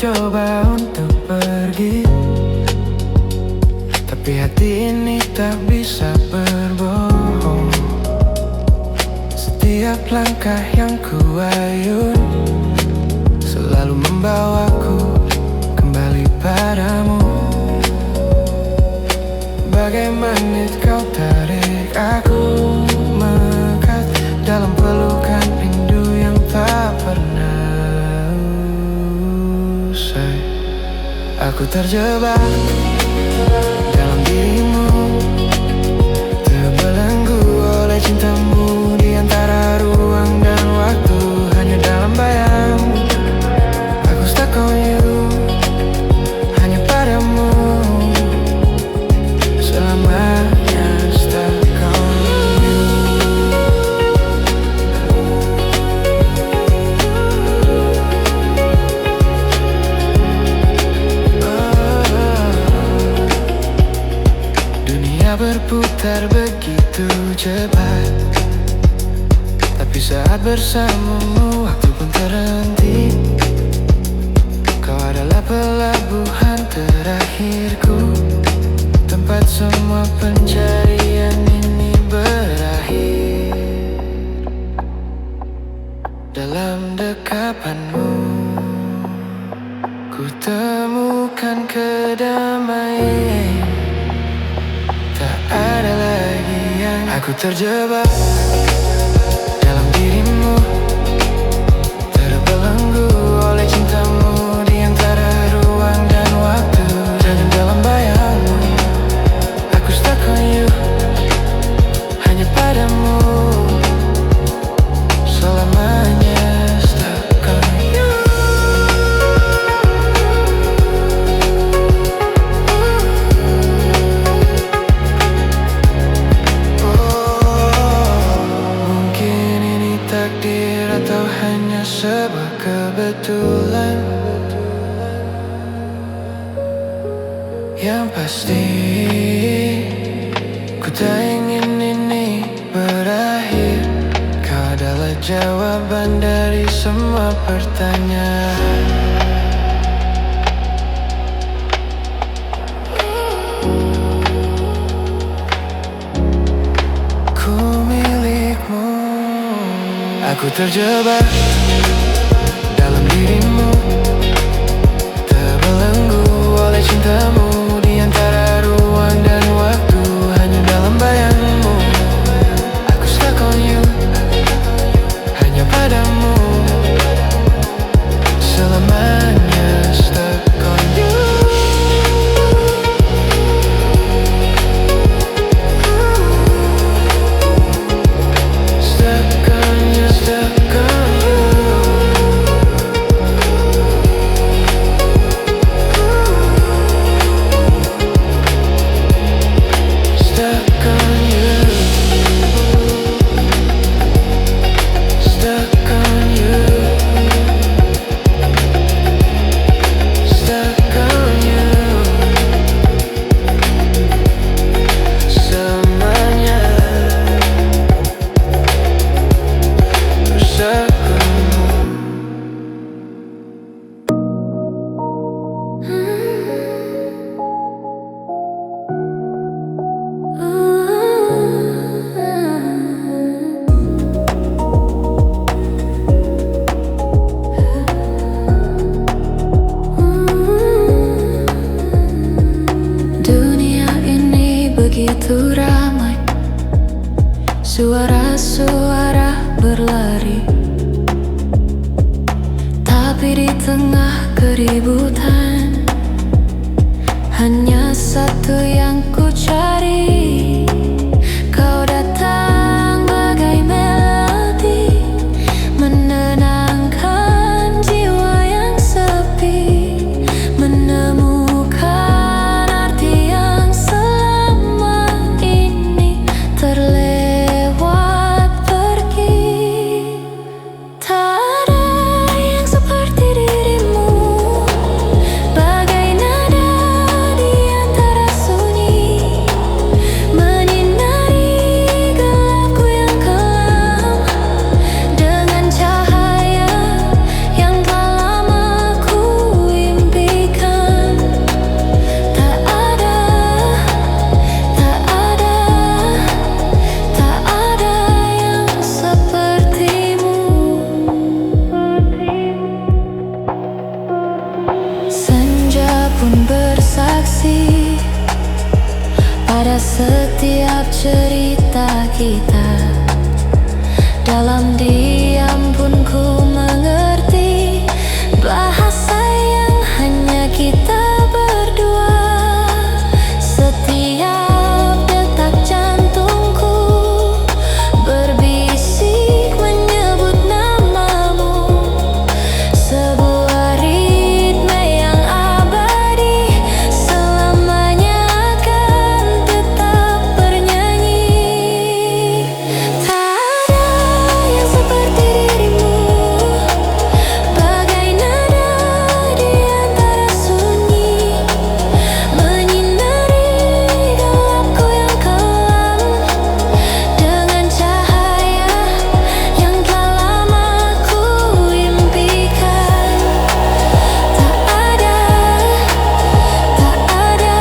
mencoba untuk pergi, tapi hati ini tak bisa berbohong. Setiap langkah yang kuayun selalu membawaku kembali padamu. Bagai magnet kau tarik aku melekat dalam pelukan rindu yang tak pernah usai. Aku terjebak dalam dirimu, terbelenggu oleh cintamu di antara ruang dan waktu. Hanya dalam bayang, aku stuck on you, hanya padamu selamanya, stuck on you. Dunia berputar begitu cepat, tapi saat bersamamu waktu pun terhenti. Kau adalah pelabuhan terakhirku, tempat semua pencarian ini berakhir. Dalam dekapanmu ku temukan kedamaian. Tak ada lagi yang aku terjebak dalam dirimu, terbelenggu oleh cintamu di antara ruang dan waktu. Dan dalam bayangmu, aku stuck on you, hanya padamu selamanya, stuck on you. Mungkin ini takdir atau hanya sebuah kebetulan. Yang pasti ku tak ingin ini berakhir. Kau adalah jawaban dari semua pertanyaan. Ku milikmu, aku terjebak dalam dirimu, terbelenggu oleh cintamu di antara ruang dan waktu. Hanya dalam bayangmu, aku stuck on you, hanya padamu selamanya, stuck on you. Stuck on you, stuck on you. Stuck on you. Stuck on you. Stuck on you. Selamanya bersamamu. Dunia ini begitu ramai, suara-suara berlari, tapi di tengah keributan hanya satu yang ku cari. Kau datang bagai melodi, menenangkan jiwa yang sepi, menemukan arti yang selama ini terlewat pergi. Tak ada yang seperti dirimu, bagai nada di antara sunyi. cerita kita. Dalam diam pun ku mengerti bahasa yang hanya kita berdua. Setiap detak jantungku berbisik menyebut namamu. Sebuah ritme yang abadi selamanya akan tetap bernyanyi. Tak ada yang seperti dirimu, bagai nada di antara sunyi, menyinari gelapku yang kelam dengan cahaya yang telah lama ku impikan. Tak ada, tak ada,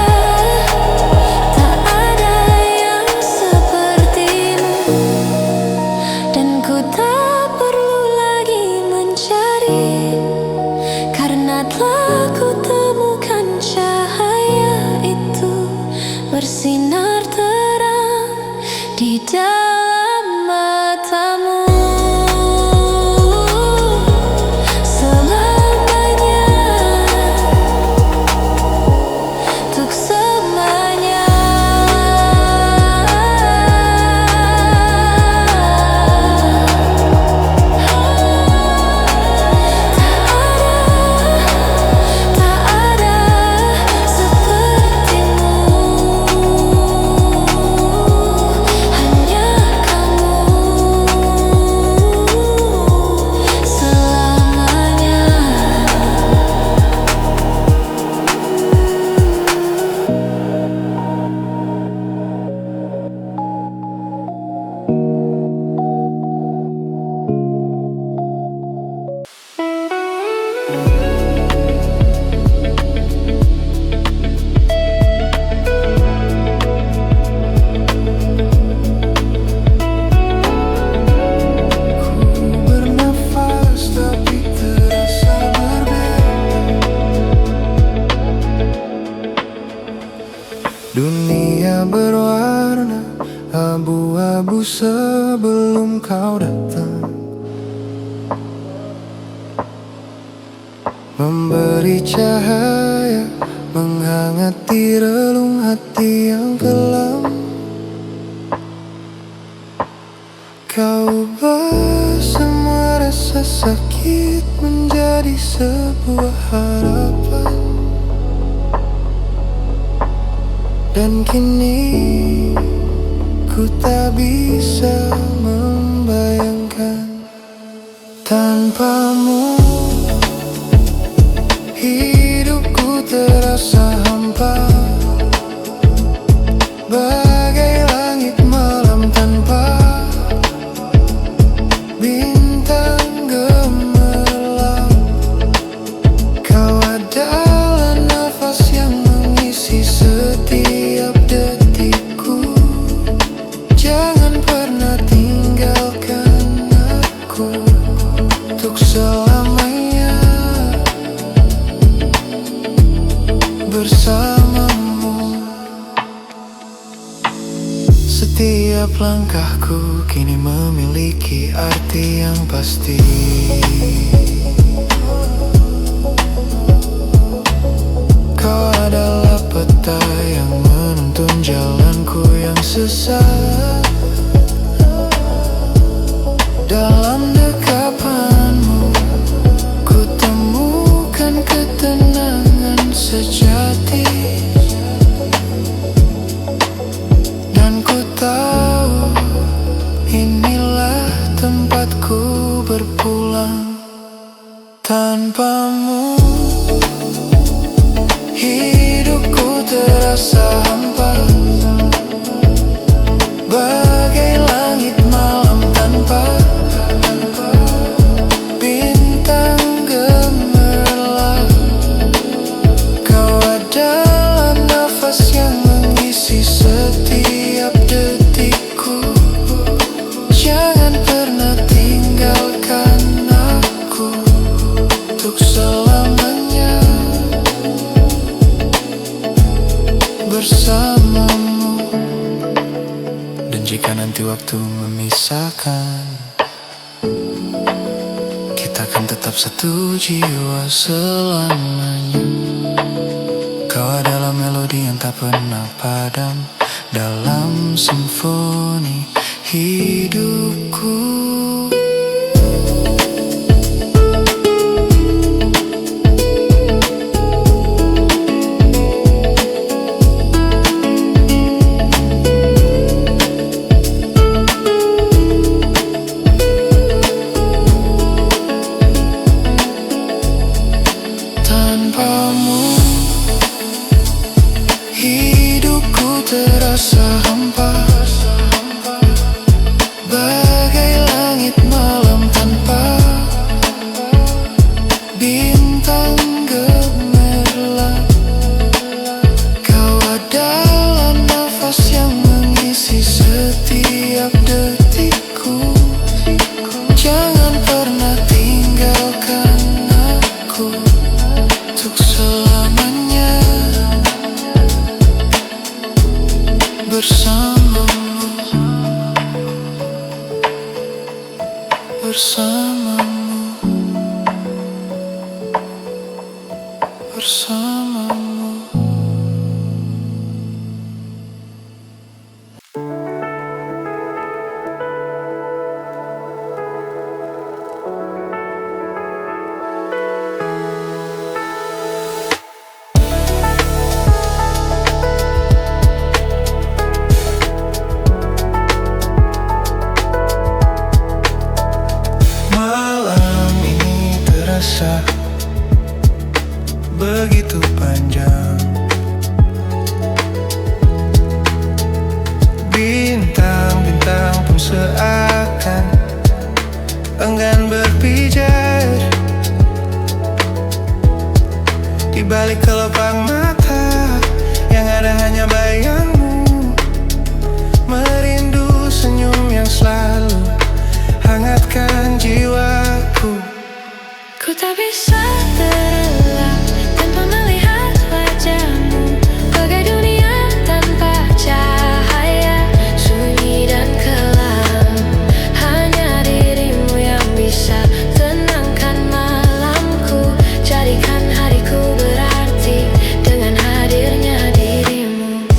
tak ada yang sepertimu. Dan ku tak perlu lagi mencari, karena telah ku temukan cahaya itu bersinar terang di dalam matamu. Selamanya, untuk selamanya. Tak ada sepertimu, hanya kamu selamanya. Bernafas tapi terasa berbeda. Dunia berwarna abu-abu sebelum kau datang, memberi cahaya menghangati relung hati yang kelam. Kau ubah semua rasa sakit menjadi sebuah harapan. Dan kini ku tak bisa membayangkan tanpamu. Hidupku terasa hampa, bagai langit malam tanpa bintang gemerlap. Kau adalah nafas yang mengisi setiap detikku. Jangan pernah tinggalkan aku untuk selamanya. Bersamamu, setiap langkahku kini memiliki arti yang pasti. Kau adalah peta yang menuntun jalanku yang sesat. Dalam dekapanmu ku temukan ketenangan sejati. Dan ku tahu inilah tempatku berpulang. Tanpamu hidupku terasa hampa, bagai langit malam tanpa bintang gemerlap. Kau adalah nafas yang mengisi setiap detikku. Jangan pernah tinggalkan aku untuk selamanya. Bersama jika nanti waktu memisahkan, kita akan tetap satu jiwa selamanya. Kau adalah melodi yang tak pernah padam dalam simfoni hidupku. Tanpamu hidupku terasa hampa, bagai langit malam tanpa bintang gemerlap. Kau adalah nafas yang mengisi setiap detikku. Jangan pernah tinggalkan aku untuk selamanya. Bersamamu, bersamamu, bersamamu. Begitu panjang, bintang-bintang pun seakan enggan berpijar. Di balik kelopak mata yang ada hanya bayangmu, merindu senyum yang selalu hangatkan jiwaku. Ku tak bisa terelak tanpa melihat wajahmu, bagai dunia tanpa cahaya, sunyi dan kelam. Hanya dirimu yang bisa tenangkan malamku, jadikan hariku berarti dengan hadirnya dirimu.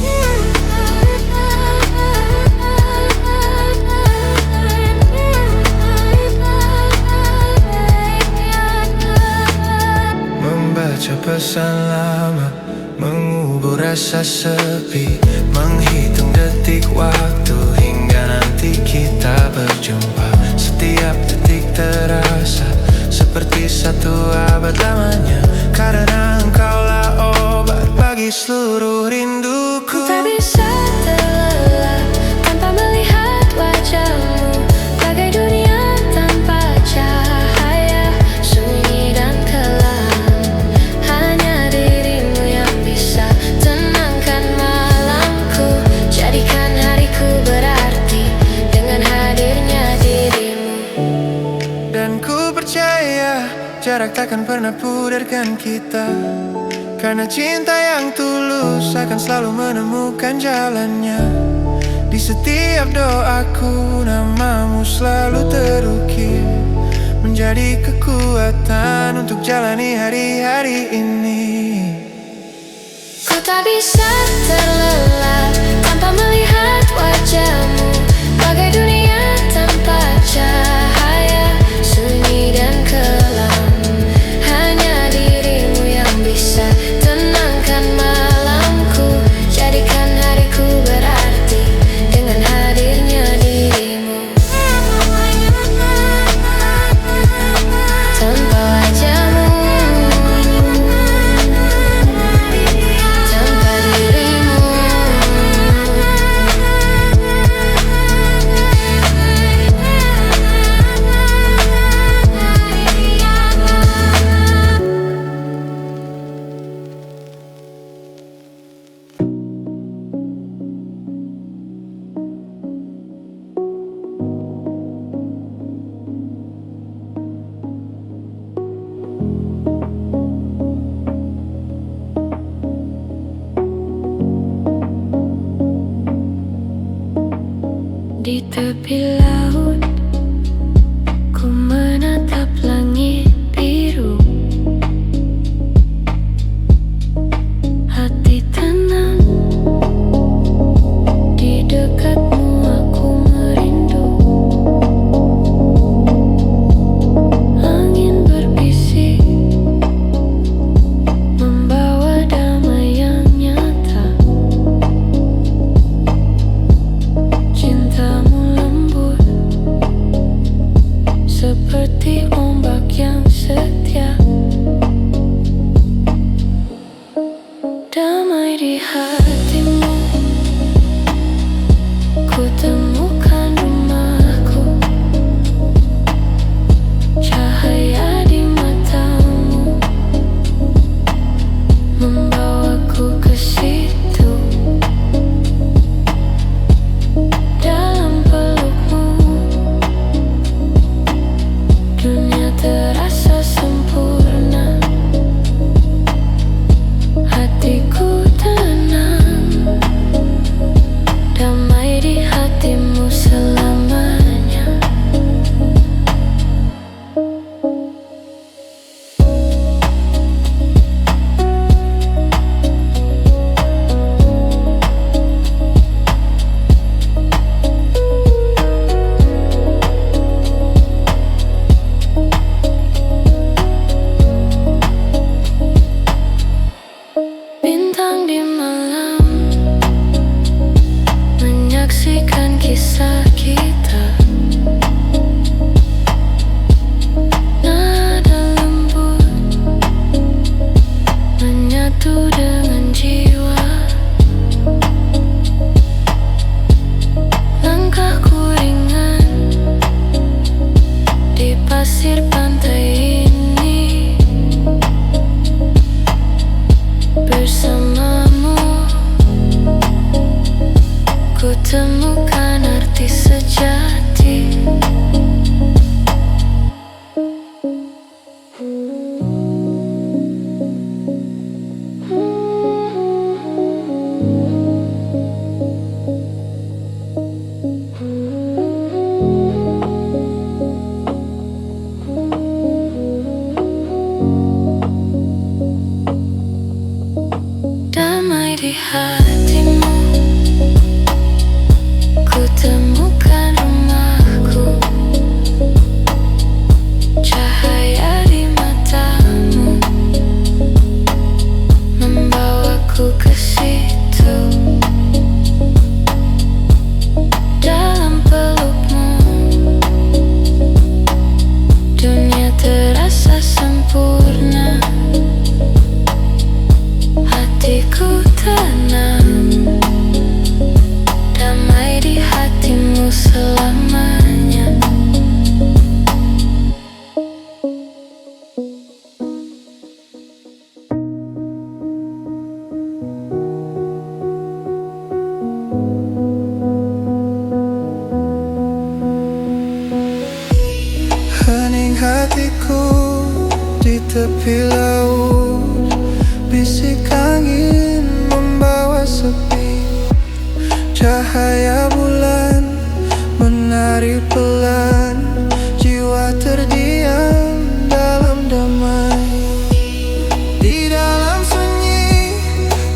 Membaca pesan lama, mengubur rasa sepi, menghitung detik waktu hingga nanti kita berjumpa. Setiap detik terasa seperti satu abad lamanya, karena engkaulah obat bagi seluruh rinduku. Ku tak bisa terlelap tanpa melihat wajahmu, bagai dunia tanpa cahaya, sunyi dan kelam. Hanya dirimu yang bisa tenangkan malamku, jadikan hariku berarti dengan hadirnya dirimu. Dan ku percaya jarak takkan pernah pudarkan kita, karena cinta yang tulus akan selalu menemukan jalannya. Di setiap doaku namamu selalu terukir, menjadi kekuatan untuk jalani hari-hari ini. Ku tak bisa terlelap tanpa melihat wajahmu, bagai dunia tanpa cahaya, sunyi dan kelam. Hanya dirimu yang bisa tenangkan malamku, jadikan hariku berarti dengan hadirnya dirimu. Tanpa wajahmu, tanpa dirimu, Di tepi laut, ku menatap langit biru. Hati tenang, di dekatmu aku merindu. Angin berbisik, membawa damai yang nyata. Cintamu lembut, seperti ombak yang setia. Damai di hatimu, ku temukan rumahku. Cahaya di matamu, membawaku ke situ. Dalam pelukmu, dunia terasa sempurna. Hatiku tenang, damai di hatimu selamanya. Bintang di malam menyaksikan kisah kita. Nada lembut menyatu dengan jiwa. Langkahku ringan di pasir pantai ini. Bersamamu, ku temukan arti sejati. Damai di hatimu, ku temukan rumahku. Cahaya di matamu, membawaku ke situ. Dalam pelukmu, dunia terasa sempurna. Hatiku tenang, damai di hatimu selamanya. Hening hatiku di tepi laut, bisik angin membawa sepi. Cahaya bulan menari pelan, jiwa terdiam dalam damai. Di dalam sunyi,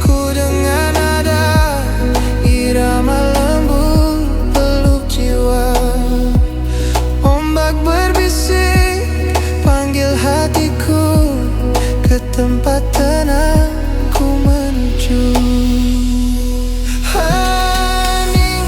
ku dengar nada irama lembut peluk jiwa. Ombak berbisik, panggil hatiku ke tempat tenang ku menuju. Hening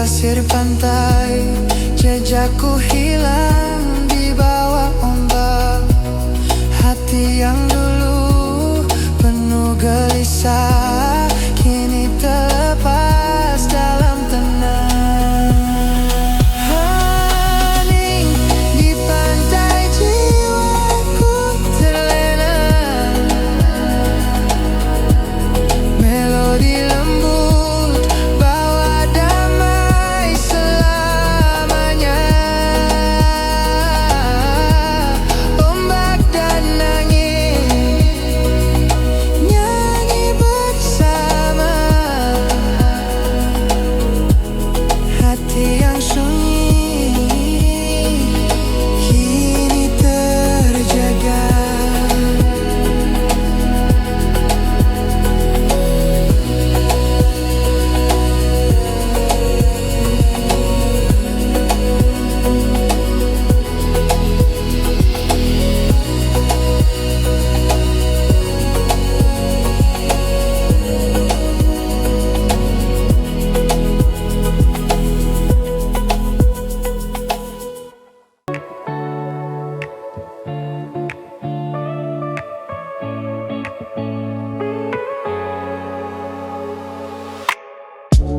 pasir pantai, jejakku hilang di bawah ombak. Hati yang dulu penuh gelisah kini terlepas dalam tenang. Hening di pantai jiwaku terlena, melodi lembut bawa damai selamanya. Ombak dan angin nyanyi bersama, hati yang sunyi kini terjaga.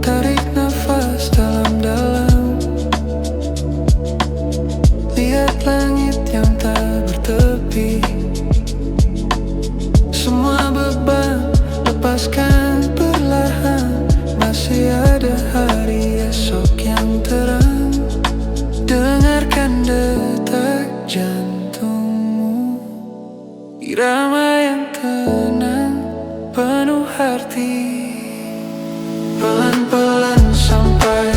Tarik nafas dalam-dalam, lihat langit yang tak bertepi. Semua beban lepaskan perlahan, masih ada hari esok yang terang. Dengarkan detak jantungmu, irama yang tenang penuh arti. Pelan-pelan sampai,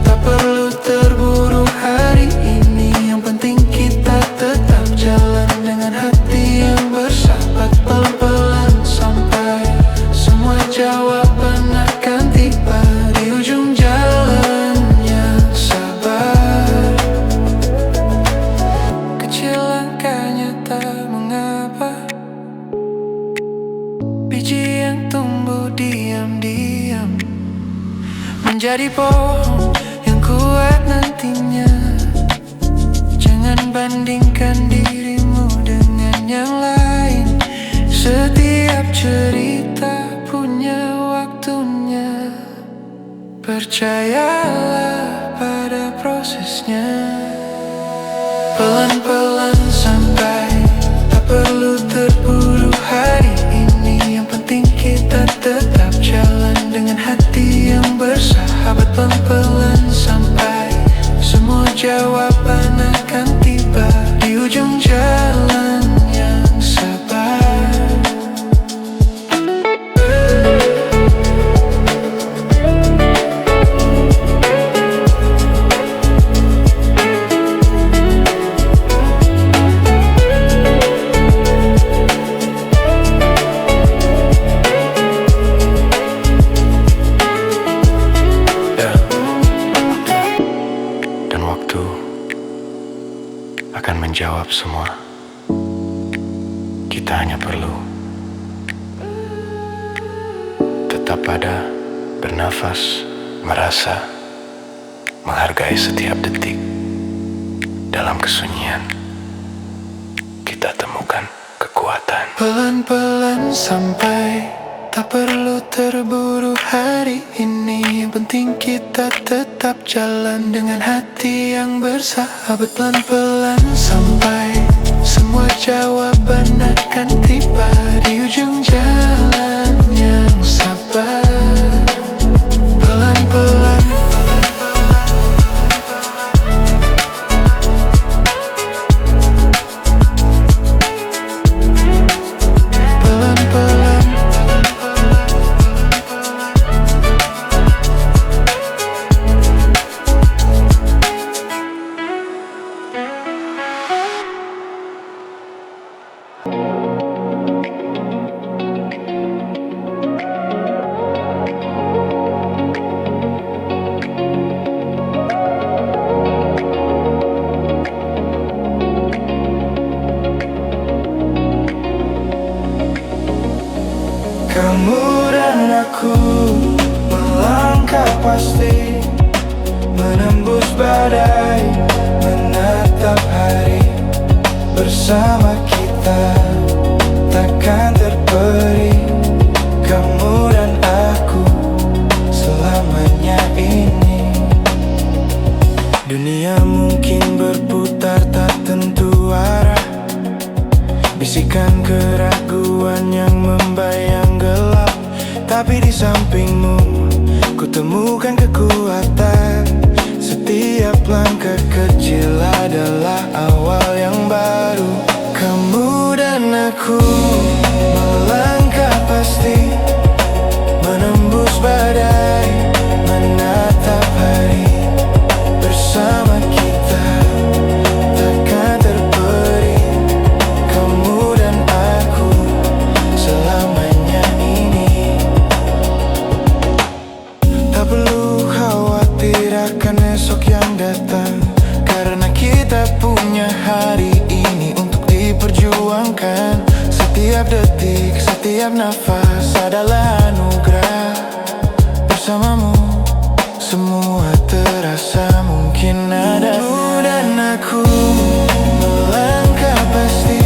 tak perlu terburu hari ini. Yang penting kita tetap jalan dengan hati yang bersahabat. Pelan-pelan sampai, semua jawaban akan tiba di ujung jalan yang sabar. Kecil langkahnya tak mengapa, biji yang tumbuh diam-diam menjadi pohon yang kuat nantinya. Jangan bandingkan dirimu dengan yang lain, setiap cerita punya waktunya. Percayalah pada prosesnya. Pelan-pelan sampai, tak perlu terburu hari ini. Yang penting kita tetap jalan dengan hati yang bersahabat. Pelan-pelan sampai, semua jawaban akan tiba di ujung jalan yang sabar. Akan menjawab semua. Kita hanya perlu tetap ada, bernafas, merasa, menghargai setiap detik. Dalam kesunyian kita temukan kekuatan. Pelan-pelan sampai, tak perlu terburu hari ini. Yang penting kita tetap jalan dengan hati yang bersahabat. Pelan-pelan sampai, semua jawaban akan tiba di ujung jalan yang sabar. Pelan-pelan, pelan-pelan. Kamu dan aku melangkah pasti menembus badai, menatap hari. Bersama kita takkan terperi, kamu dan aku selamanya ini. Dunia mungkin berputar tak tentu arah, bisikan keraguan yang membayang gelap. Tapi di sampingmu ku temukan kekuatan. Setiap langkah kecil adalah awal yang baru. Kamu dan aku melangkah pasti, menembus badai, menatap hari. Bersama kita takkan terperi, kamu dan aku selamanya ini. Tak perlu khawatir akan esok yang datang, karena kita punya hari ini untuk diperjuangkan. Setiap detik, setiap nafas adalah anugerah. Bersamamu semua terasa mungkin ada. Kamu dan aku melangkah pasti,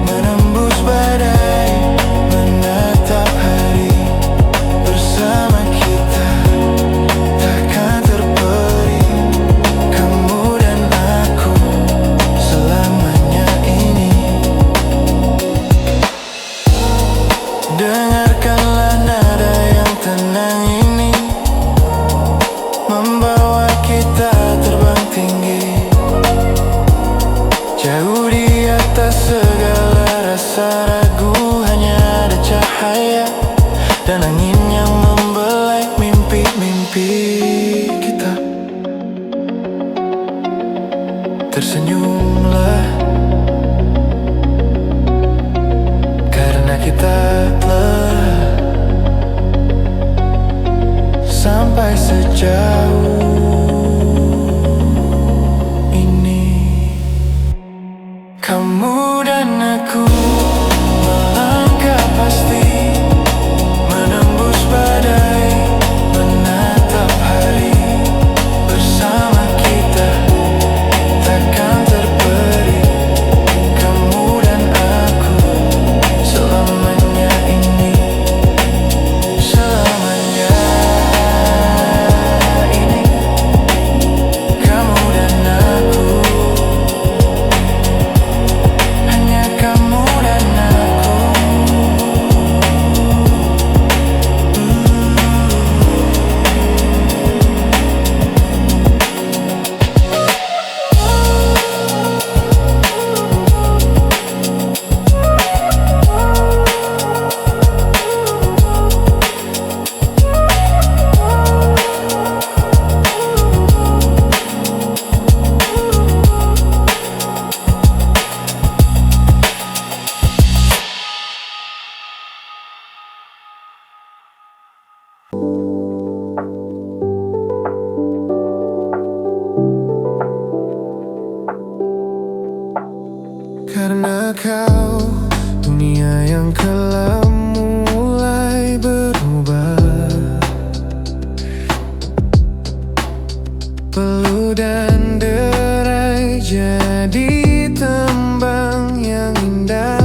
menembus badai, menatap hari. Bersama kita takkan terperi, kamu dan aku selamanya ini. Dengarkanlah nada yang tenang ini, membawa kita terbang tinggi, jauh di atas segala rasa ragu. Hanya ada cahaya dan angin yang membelai mimpi-mimpi kita. Tersenyumlah, karena kita telah sampai sejauh ini. Kamu dan aku melangkah pasti, menembus badai, menatap hari. Bersama kita takkan terperi, kamu dan aku selamanya ini. Selamanya ini, kamu dan aku, hanya kamu dan aku. Karena kau, dunia yang kelam mulai berubah. Peluh dan derai jadi tembang yang indah.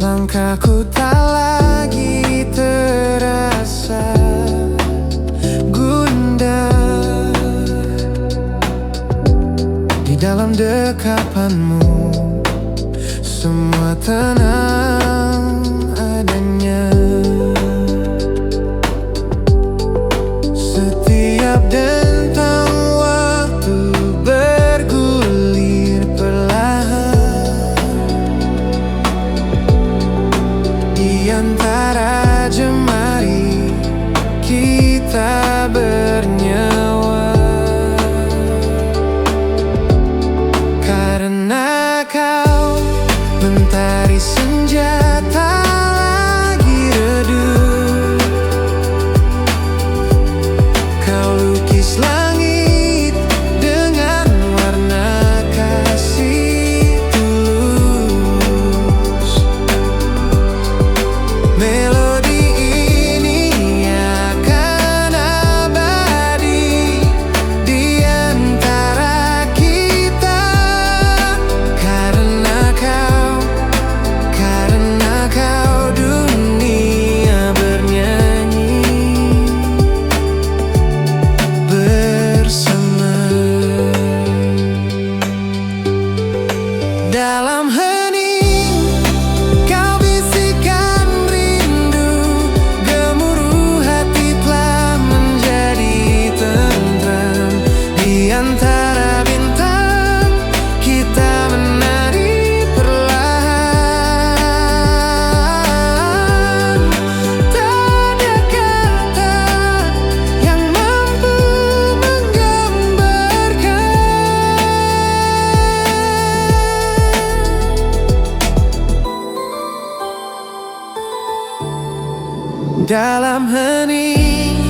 Langkahku tak lagi terasa gundah. Di dalam dekapanmu semua tenang adanya. Setiap dentang waktu bergulir perlahan. Di antara jemari kita bernyawa. Karena kau mentari senjata Dalam hening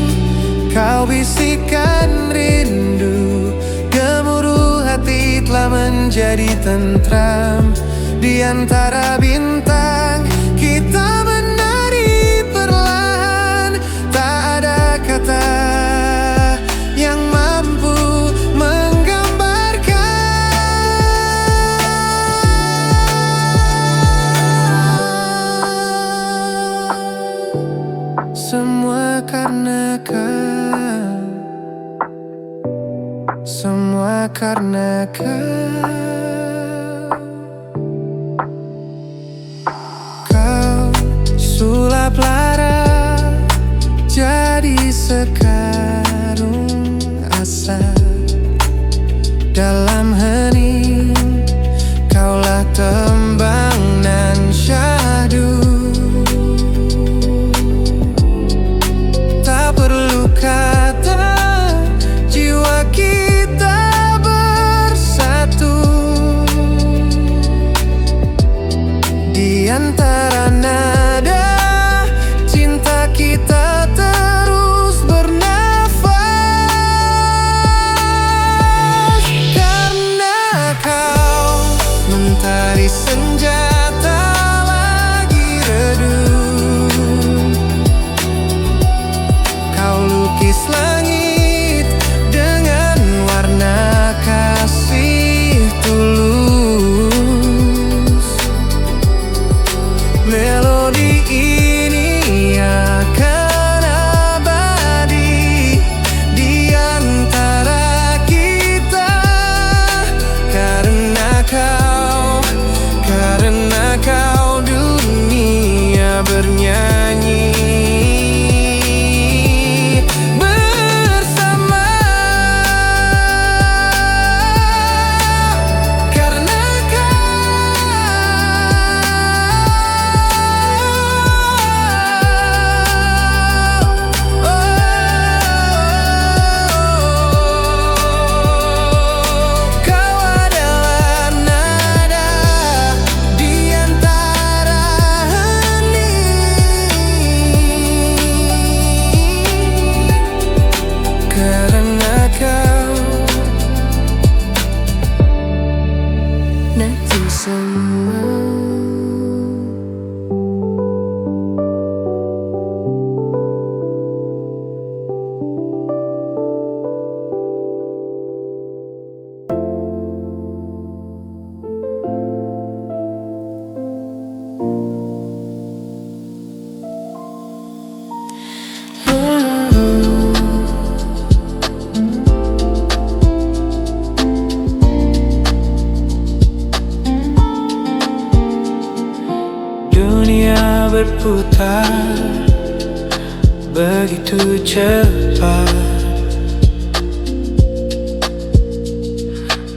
kau bisikan rindu, gemuruh hati telah menjadi tentram. Di antara bintang kita menari perlahan, tak ada kata yang mampu menggambarkan semua karena kau, semua karena kau. Kau sulap lara jadi sekarung asa. Dalam hening kaulah tembang nan syahdu. Tak perlu kata, jiwa kita bersatu. Di antara nada cinta kita terus bernafas. Karena kau mentari senja tak lagi redup. Kau lukis langit dengan warna kasih tulus. Melodi ini akan abadi di antara kita. Karena kau dunia bernyanyi bersama. Karena kau adalah nada di antara hening. Karena kau nanti semua. Dunia berputar begitu cepat.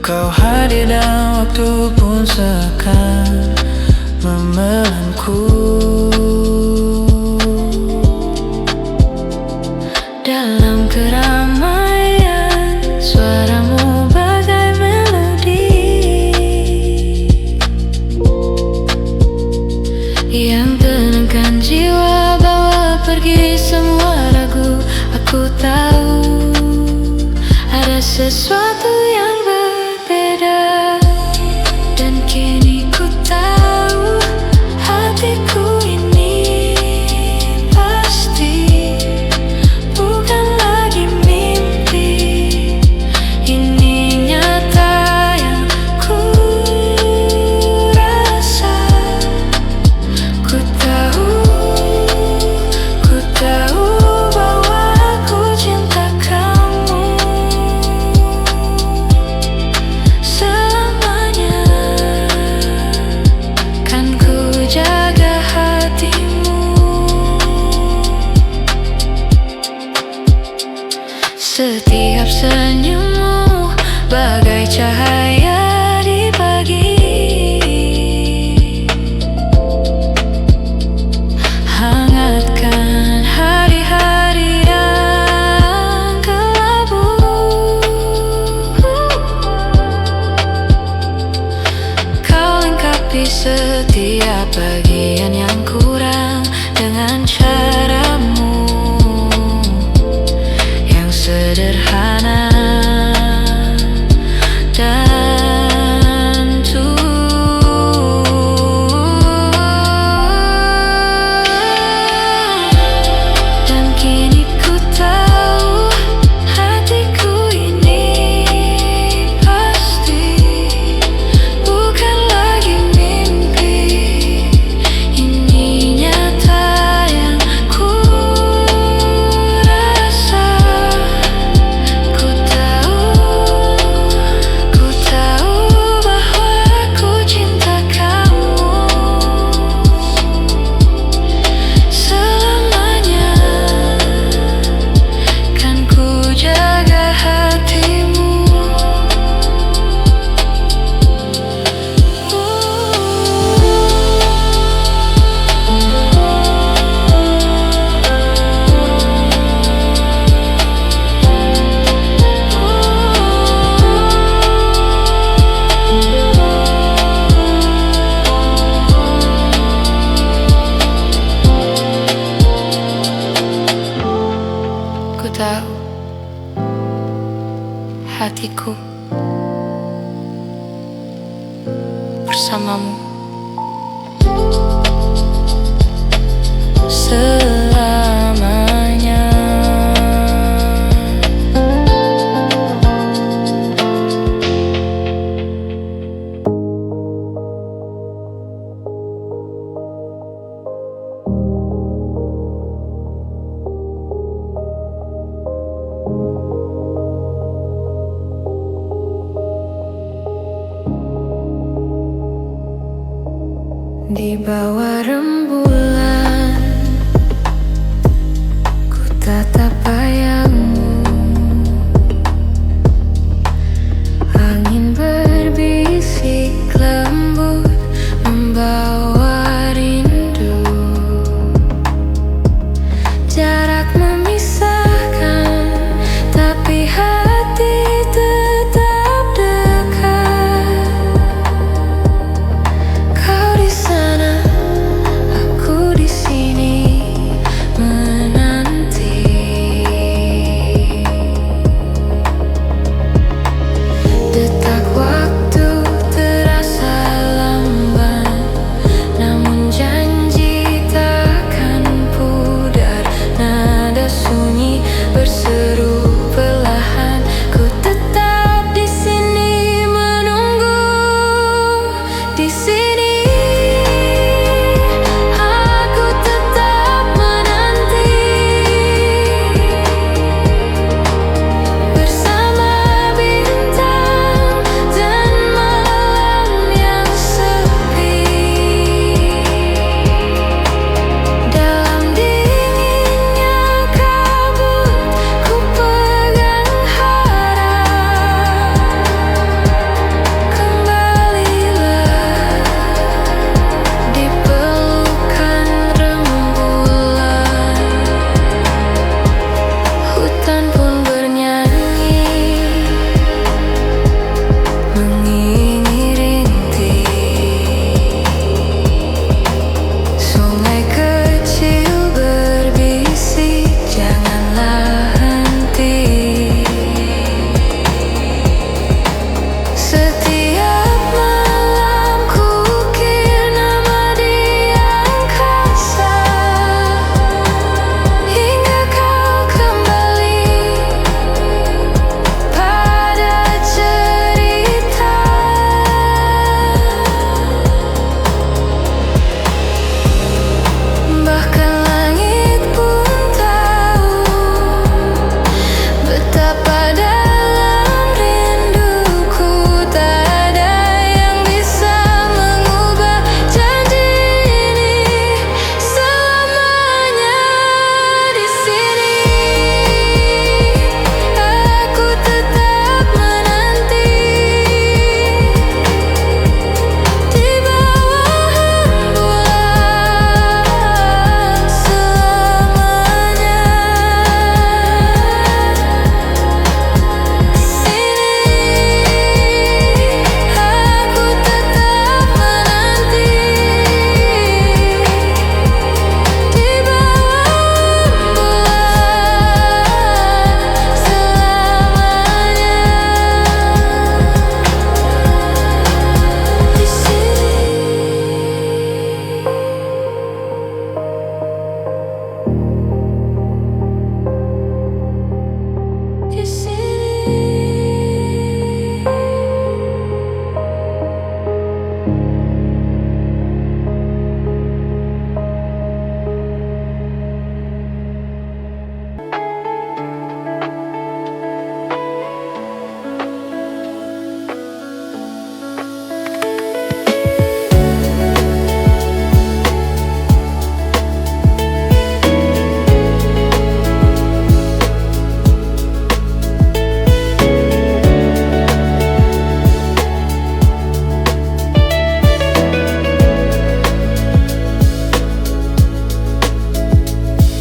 Kau hadir dan waktu pun seakan memelanku. Dalam keramaian suaramu bagai melodi yang tenangkan jiwa, bawa pergi semua ragu. Aku tahu ada sesuatu yang berbeda, dan kini ku tahu hatiku ini pasti bukan lagi mimpi. Ini nyata yang ku rasa. Ku tahu bahwa aku cinta kamu selamanya. Kan ku jaga hatimu. Setiap senyummu bagai cahaya di pagi, hangatkan hari-hari yang kelabu. Kau lengkapi setiap bagian yang kurang dengan caramu. hatiku bersamamu selamanya. Di bawah rembulan ku tatap bayangmu, angin berbisik lembut membawa rindu. Jarak memisahkan, tapi hati tetap dekat. Kau di sana, aku di sini menanti. Detak waktu terasa lamban, namun janji takkan pudar. Nada sunyi berseru perlahan, ku tetap di sini menunggu. Di sini aku tetap menanti, bersama bintang dan malam yang sepi. Dalam dinginnya kabut, ku pegang harap. Kembalilah di pelukan rembulan. Hutan pun bernyanyi, mengiringi rintik. Sungai kecil berbisik, janganlah henti. Setiap malam ku ukir nama di angkasa, hingga kau kembali pada cerita. Bahkan langit pun tahu betapa dalam rinduku. Tak ada yang bisa mengubah janji ini selamanya. Di sini aku tetap menanti, di bawah rembulan selamanya. Di sini aku tetap menanti, di bawah rembulan selamanya. Di sini, di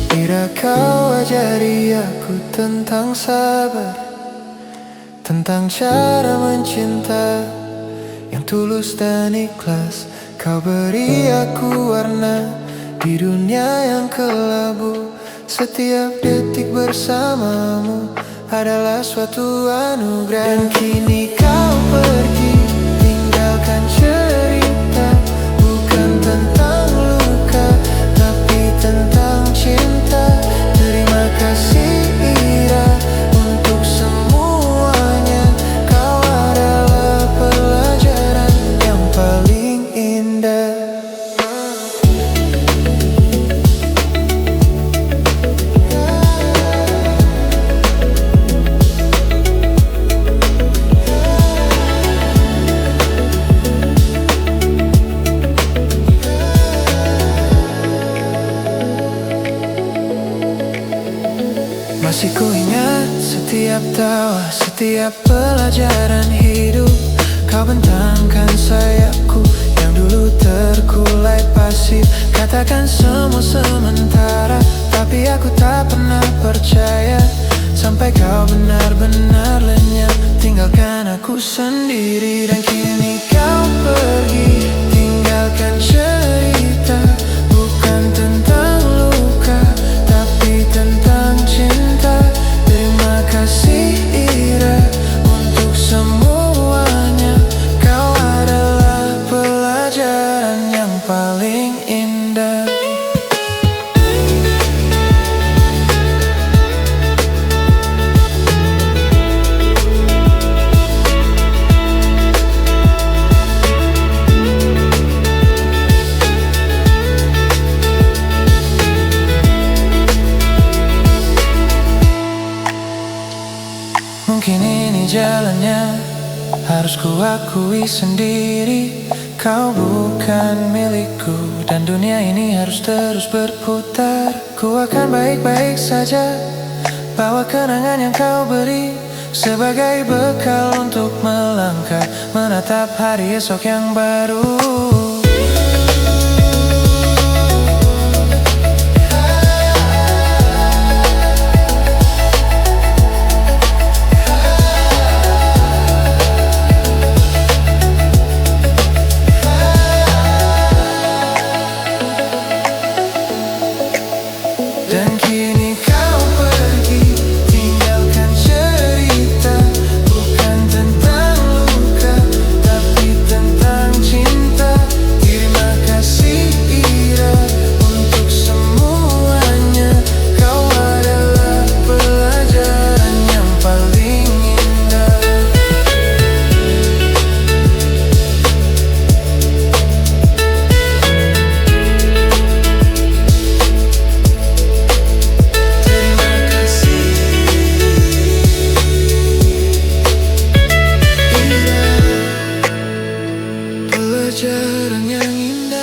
Bila kau ajari aku tentang sabar, tentang cara mencinta yang tulus dan ikhlas. Kau beri aku warna di dunia yang kelabu. Setiap detik bersamamu adalah suatu anugerah. Dan kini kau pergi, tinggalkan cerita, bukan tentang luka, tapi tentang cinta. Terima kasih Ira untuk semuanya. Kau adalah pelajaran yang paling indah. Masih ku ingat setiap tawa, setiap pelajaran hidup. Kau bentangkan sayapku yang dulu terkulai pasif. Katakan semua sementara, tapi aku tak pernah percaya sampai kau benar-benar lenyap, tinggalkan aku sendiri. Dan kini kau pergi, tinggalkan cerita, bukan tentang luka, tapi tentang cinta. Terima kasih Ira untuk semuanya. Kau adalah pelajaran yang paling indah. Mungkin ini jalannya, harus ku akui sendiri. Kau bukan milikku, dan dunia ini harus terus berputar. Ku akan baik-baik saja, bawa kenangan yang kau beri sebagai bekal untuk melangkah, menatap hari esok yang baru. Dan kini kau pergi, tinggalkan cerita, bukan tentang luka, tapi tentang cinta. Terima kasih Ira untuk semuanya. Kau adalah pelajaran yang paling indah. Pelajaran yang indah.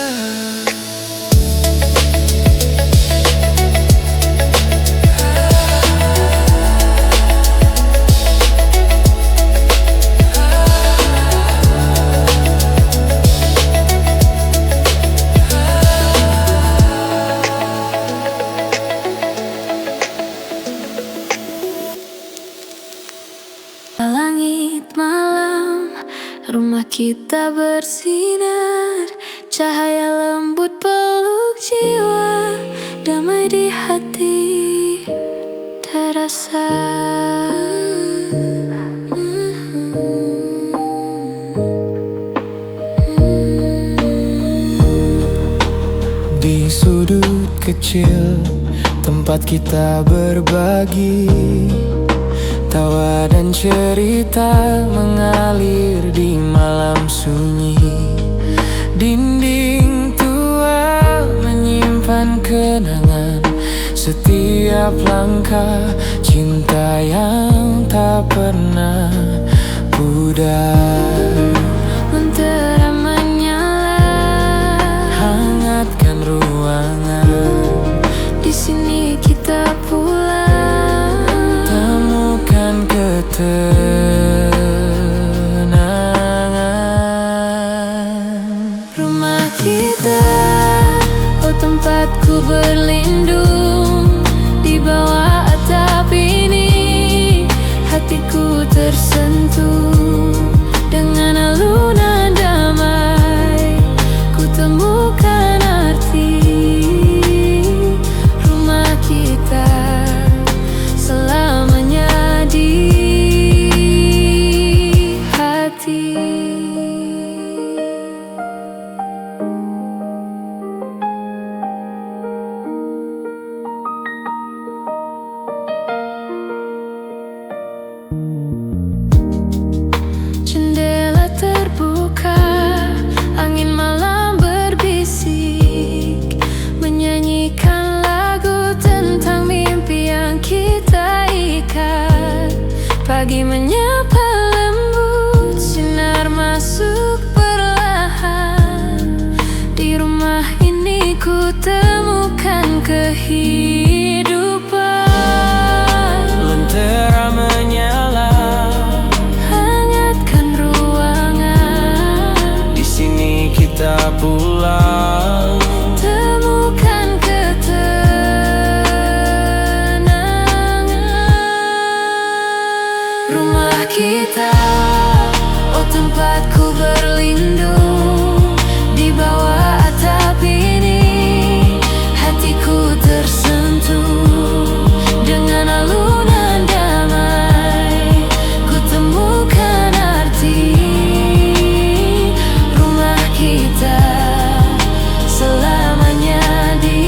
Langit malam, rumah kita bersinar, cahaya lembut peluk jiwa, damai di hati terasa. Di sudut kecil tempat kita berbagi, tawa dan cerita mengalir di malam sunyi. Dinding tua menyimpan kenangan, setiap langkah cinta yang tak pernah pudar. Lentera menyala, Hangatkan ruangan, di sini kita pulang. temukan ketenangan. Rumah kita, oh tempatku berlindung, di bawah atap ini hatiku tersentuh. Dengan alunan damai ku temukan arti rumah kita selamanya di Pagi menyapa lembut, sinar masuk perlahan. Di rumah ini ku temukan kehidupan. Lentera menyala, hangatkan ruangan. di sini kita pulang. Temukan ketenangan. Rumah kita, oh tempatku berlindung. Di bawah atap ini hatiku tersentuh. Dengan alunan damai ku temukan arti. Rumah kita selamanya di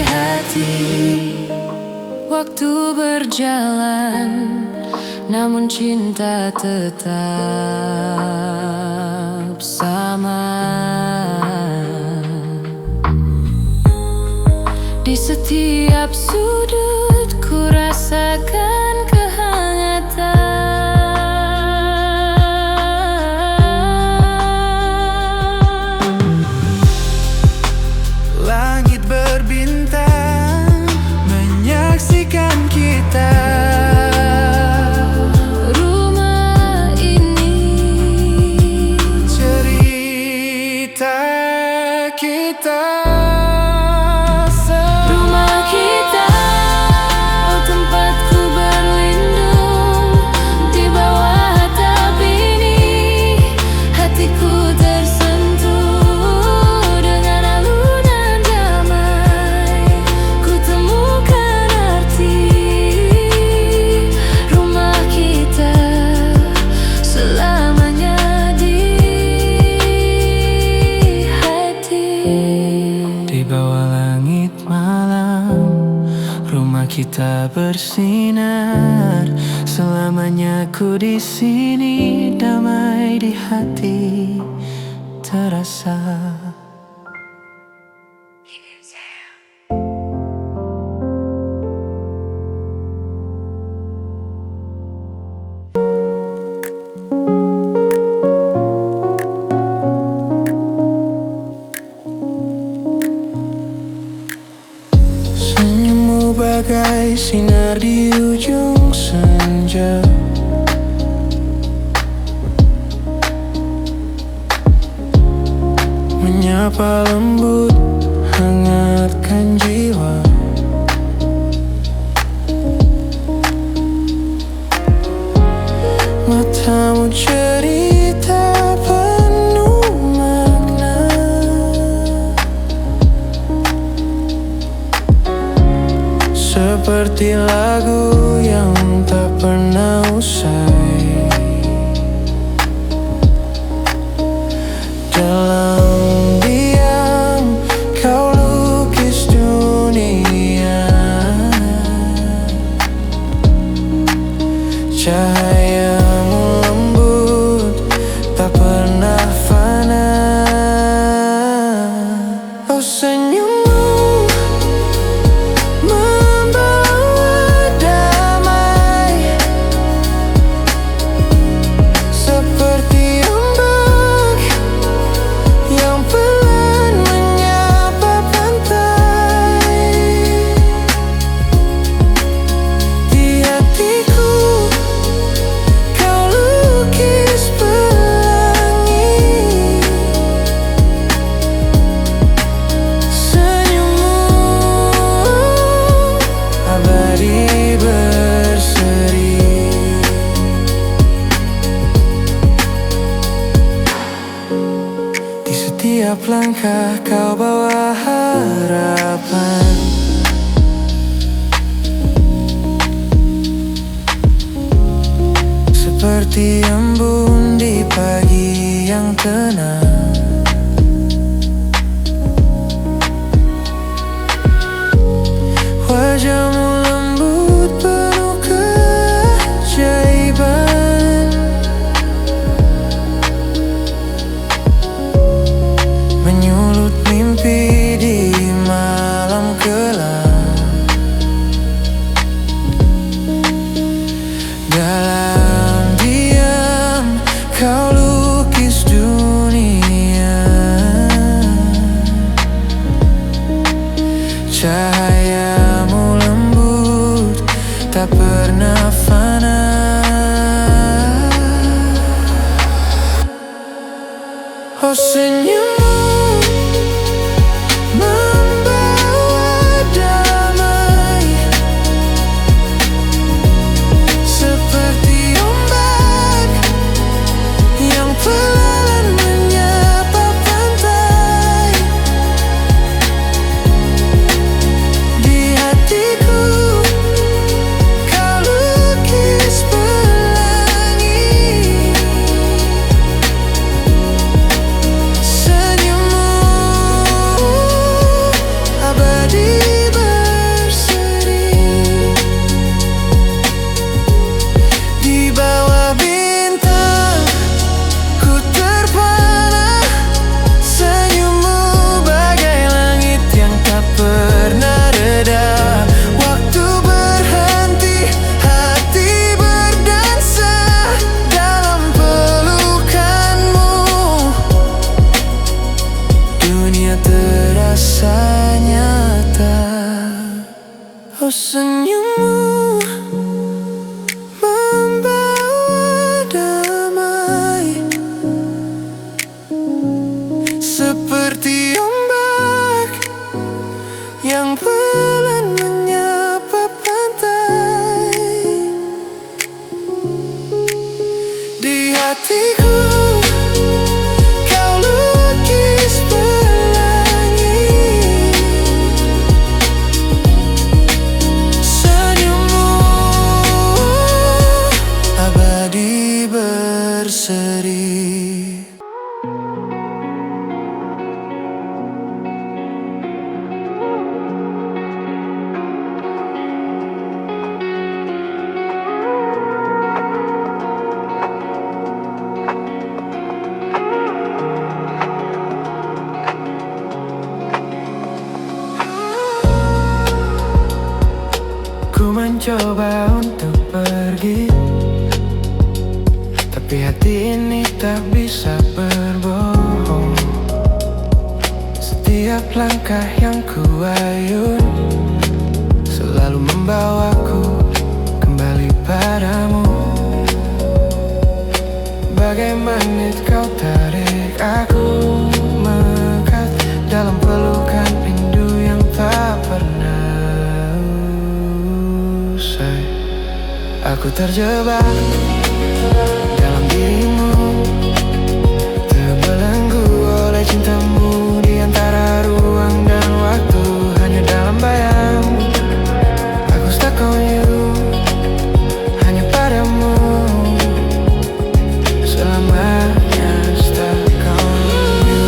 hati. Waktu berjalan, namun cinta tetap sama. Di setiap sudut ku rasakan kehangatan. Langit berbintang menyaksikan kita. Rumah ini Cerita kita. rumah kita, oh tempatku berlindung. Di bawah atap ini hatiku tersentuh. Dengan alunan damai ku temukan arti. Rumah kita selamanya di hati. Di bawah langit malam, rumah kita bersinar. Selamanya ku di sini, damai di hati terasa. Senyummu bagai sinar di ujung senja. Menyapa lembut, hangatkan jiwa. Matamu cerita penuh makna. Seperti lagu yang tak pernah usai. Dalam diam kau lukis dunia. Cahayamu lembut, tak pernah fana. Oh senyummu membawa damai. Seperti ombak yang pelan menyapa pantai. Di hatiku kau lukis pelangi. Cahayamu lembut, tak pernah fana. Oh senyummu membawa damai, seperti ombak yang pelan menyapa pantai. Di hatiku kau lukis pelangi, senyummu abadi berseri. Di bawah bintang ku terpana, senyummu bagai langit yang tak pernah reda. Waktu berhenti, hati berdansa dalam pelukanmu. Dunia terasa nyata. Oh senyummu membawa damai, seperti ombak yang pelan menyapa pantai. Di hatiku kau lukis pelangi, senyummu abadi berseri. Ku mencoba untuk pergi, tapi hati ini tak bisa berbohong. Setiap langkah yang ku ayun selalu membawaku kembali padamu. Bagai magnet kau tarik aku melekat dalam pelukan rindu yang tak pernah usai. Aku terjebak dalam dirimu, terbelenggu oleh cintamu. Di antara ruang dan waktu, hanya dalam bayang, aku stuck on you, hanya padamu, selamanya stuck on you.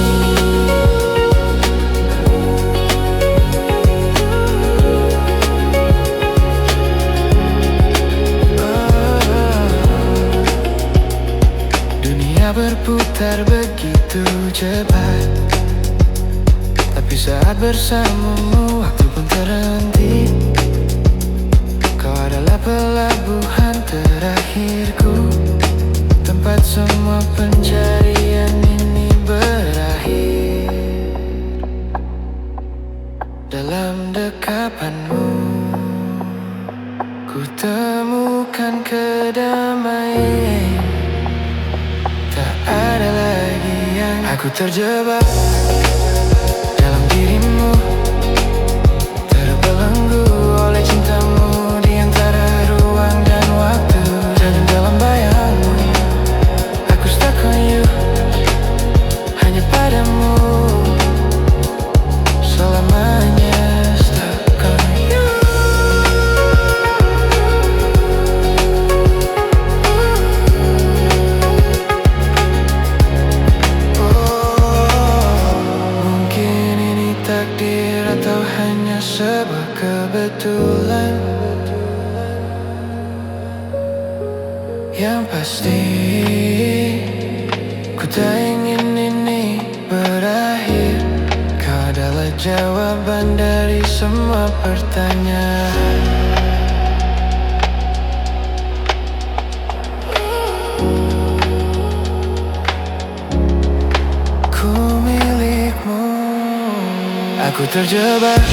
Dunia berputar begitu cepat, tapi saat bersamamu waktu pun terhenti. Kau adalah pelabuhan terakhirku, tempat semua pencarian ini berakhir. Dalam dekapanmu ku temukan kedamaian. Tak ada lagi yang aku terjebak dalam dirimu, terbelenggu oleh cintamu. Di antara ruang dan waktu, dan dalam bayangmu, aku stuck on you, hanya padamu, selamanya stuck on you. Mungkin ini takdir atau hanya sebuah kebetulan. Yang pasti ku tak ingin ini berakhir. Kau adalah jawaban dari semua pertanyaan. Ku milikmu, aku terjebak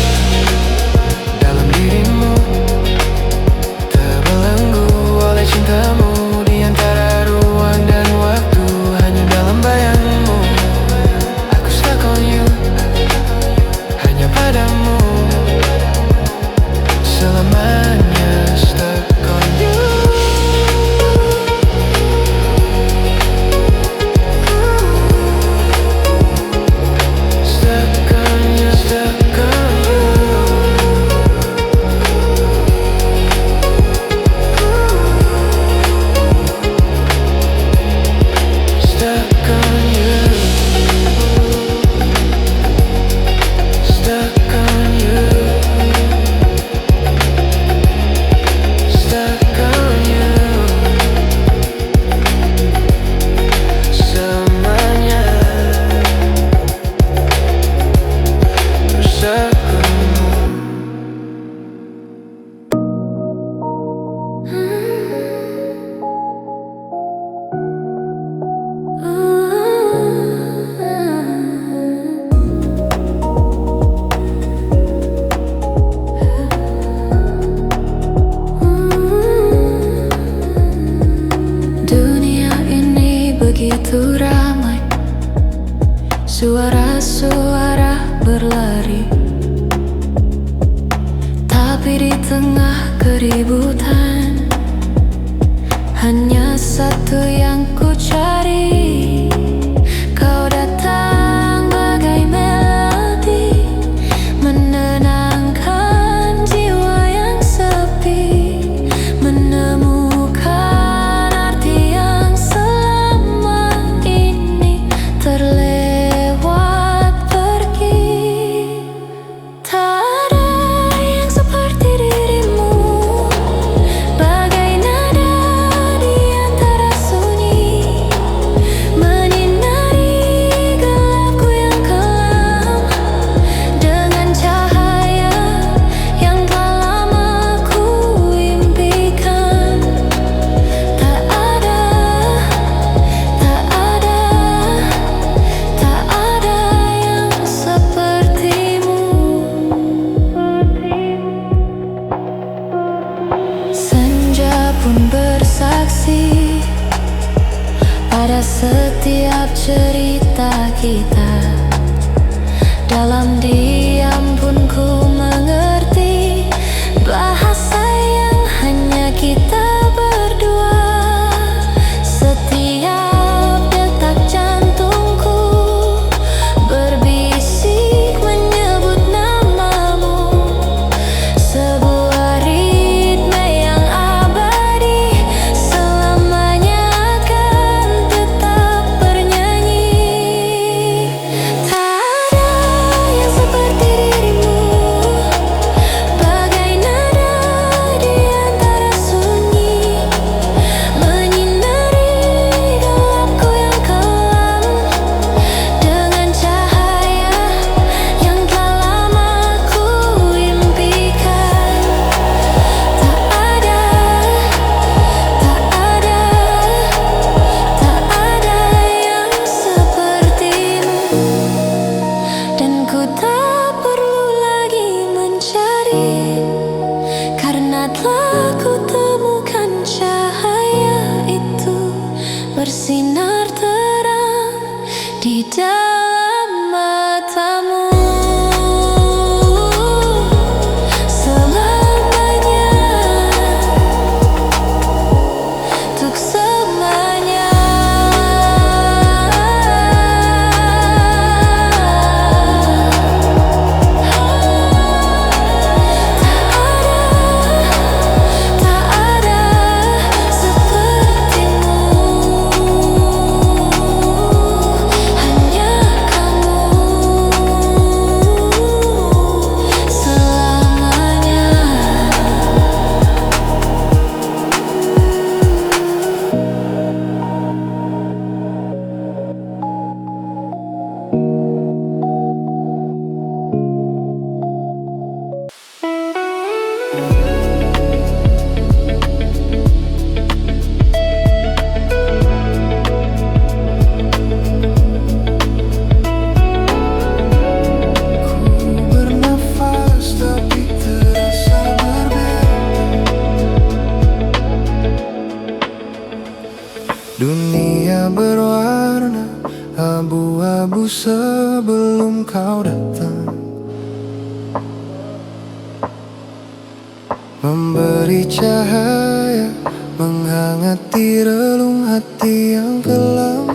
memberi cahaya, menghangati relung hati yang kelam.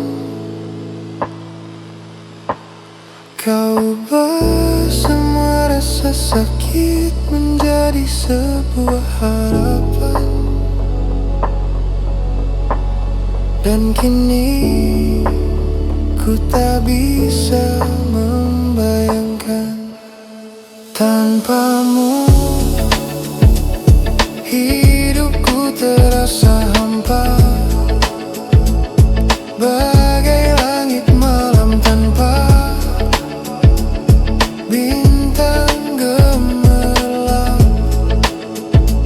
Kau ubah semua rasa sakit menjadi sebuah harapan. Dan kini ku tak bisa membayangkan tanpamu. Hidupku terasa hampa, bagai langit malam tanpa bintang gemerlap.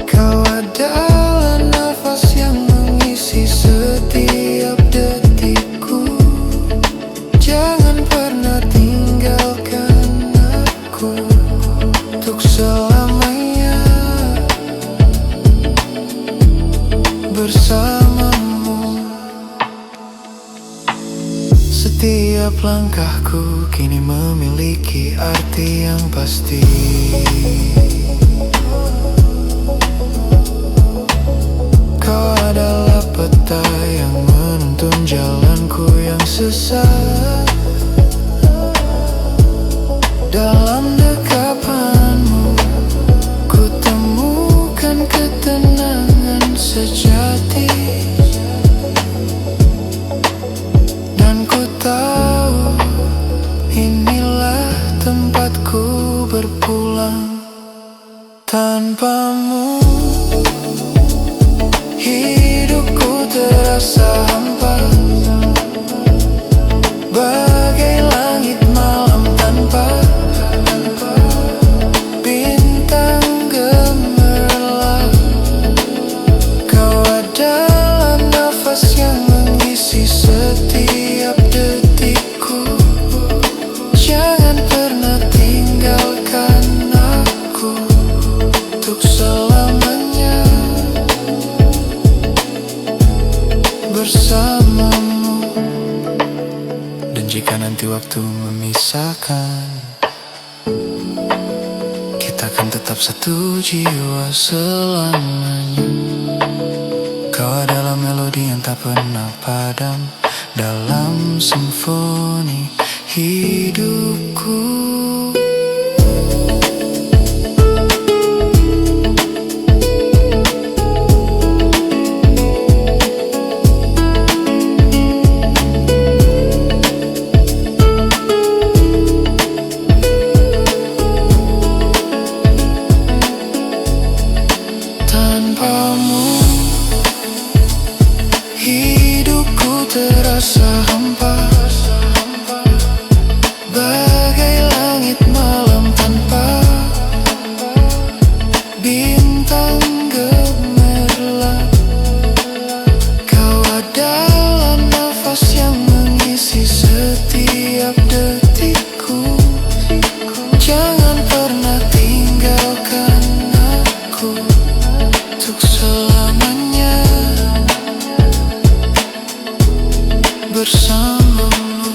Kau adalah nafas yang mengisi setiap detikku. Jangan pernah tinggalkan aku untuk selamanya. Bersamamu, setiap langkahku kini memiliki arti yang pasti. Kau adalah peta yang menuntun jalanku yang sesat. Dalam dekapanmu ku temukan ketenangan sejati. Dan ku tahu inilah tempatku berpulang. Tanpamu hidupku terasa hampa, bagai langit malam tanpa bintang gemerlap. Kau adalah nafas yang mengisi setiap detikku. Jangan pernah tinggalkan aku untuk selamanya. Bersamamu. Dan jika nanti waktu memisahkan, kita akan tetap satu jiwa selamanya. Kau adalah melodi yang tak pernah padam dalam simfoni hidupku. Tanpamu hidupku terasa hampa, bagai langit malam tanpa bintang gemerlap. Kau adalah nafas yang mengisi setiap detikku. Jangan pernah tinggalkan aku untuk selamanya. Bersamamu,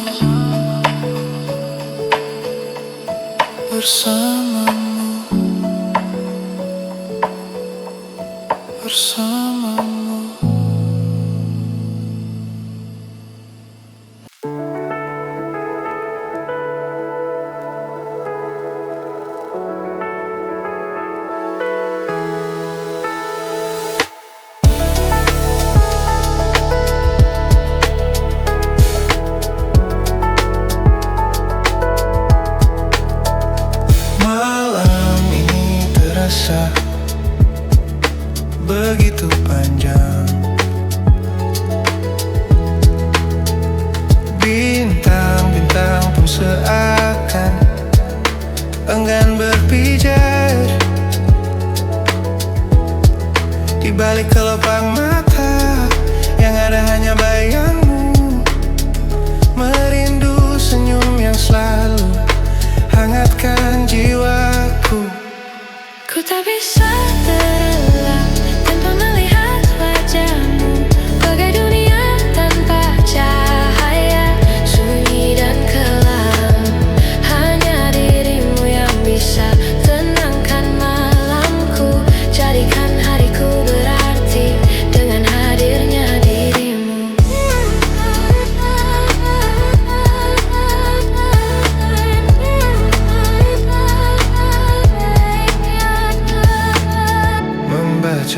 bersamamu, bersamamu. Malam ini terasa begitu panjang. Bintang-bintang pun seakan enggan berpijar. Di balik kelopak mata yang ada hanya bayangmu, merindu senyum yang selalu hangatkan jiwaku. Ku tak bisa terelak tanpa melihat wajahmu, bagai dunia tanpa cahaya, sunyi dan kelam. Hanya dirimu yang bisa tenangkan malamku, jadikan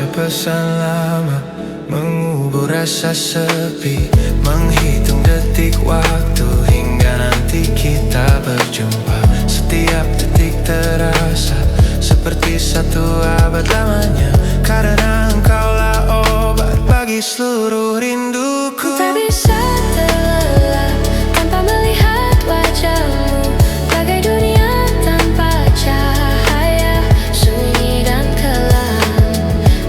membaca pesan lama, mengubur rasa sepi, menghitung detik waktu hingga nanti kita berjumpa. Setiap detik terasa seperti satu abad lamanya, karena engkaulah obat bagi seluruh rinduku. Ku tak bisa terlelap tanpa melihat wajahmu, bagai dunia tanpa cahaya, sunyi dan kelam.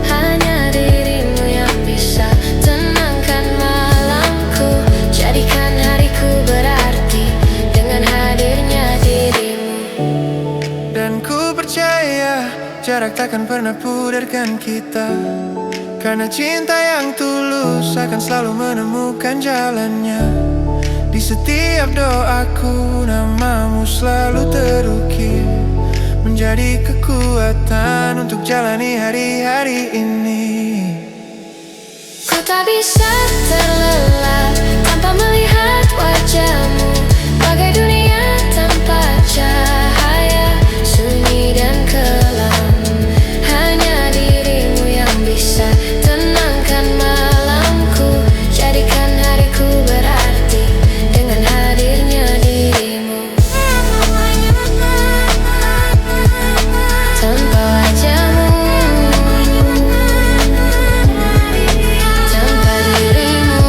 Hanya dirimu yang bisa tenangkan malamku, jadikan hariku berarti dengan hadirnya dirimu. Dan ku percaya jarak takkan pernah pudarkan kita, karena cinta yang tulus akan selalu menemukan jalannya. Di setiap doaku namamu selalu terukir, menjadi kekuatan untuk jalani hari-hari ini. Ku tak bisa terlelap tanpa melihat wajahmu, bagai dunia tanpa cahaya, sunyi dan kelam. Hanya dirimu yang bisa tenangkan malamku, jadikan hariku berarti dengan hadirnya dirimu. Tanpa wajahmu, tanpa dirimu,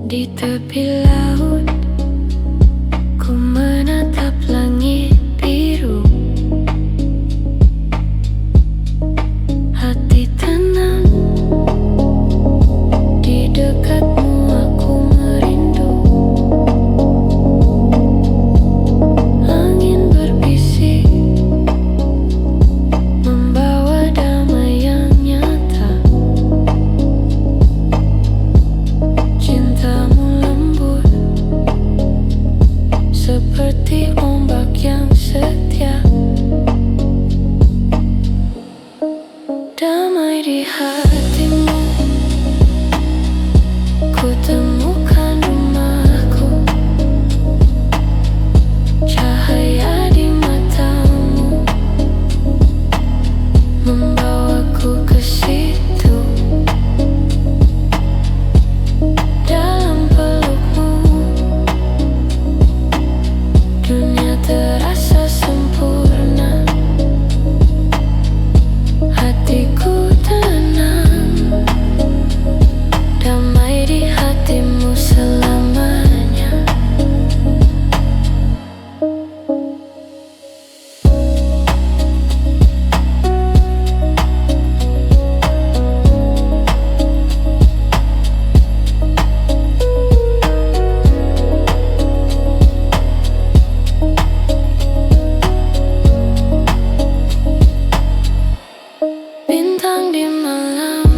di tepi laut ku menatap langit biru. Hati tenang, di dekatmu aku merindu. Angin berbisik membawa damai yang nyata. Cintamu lembut seperti ombak yang setia, damai di hatimu. Ku temukan rumahku, cahaya di matamu membawaku ke situ. Dalam pelukmu dunia terasa sempurna, hatiku tenang, damai di hatimu selamanya. Bintang di malam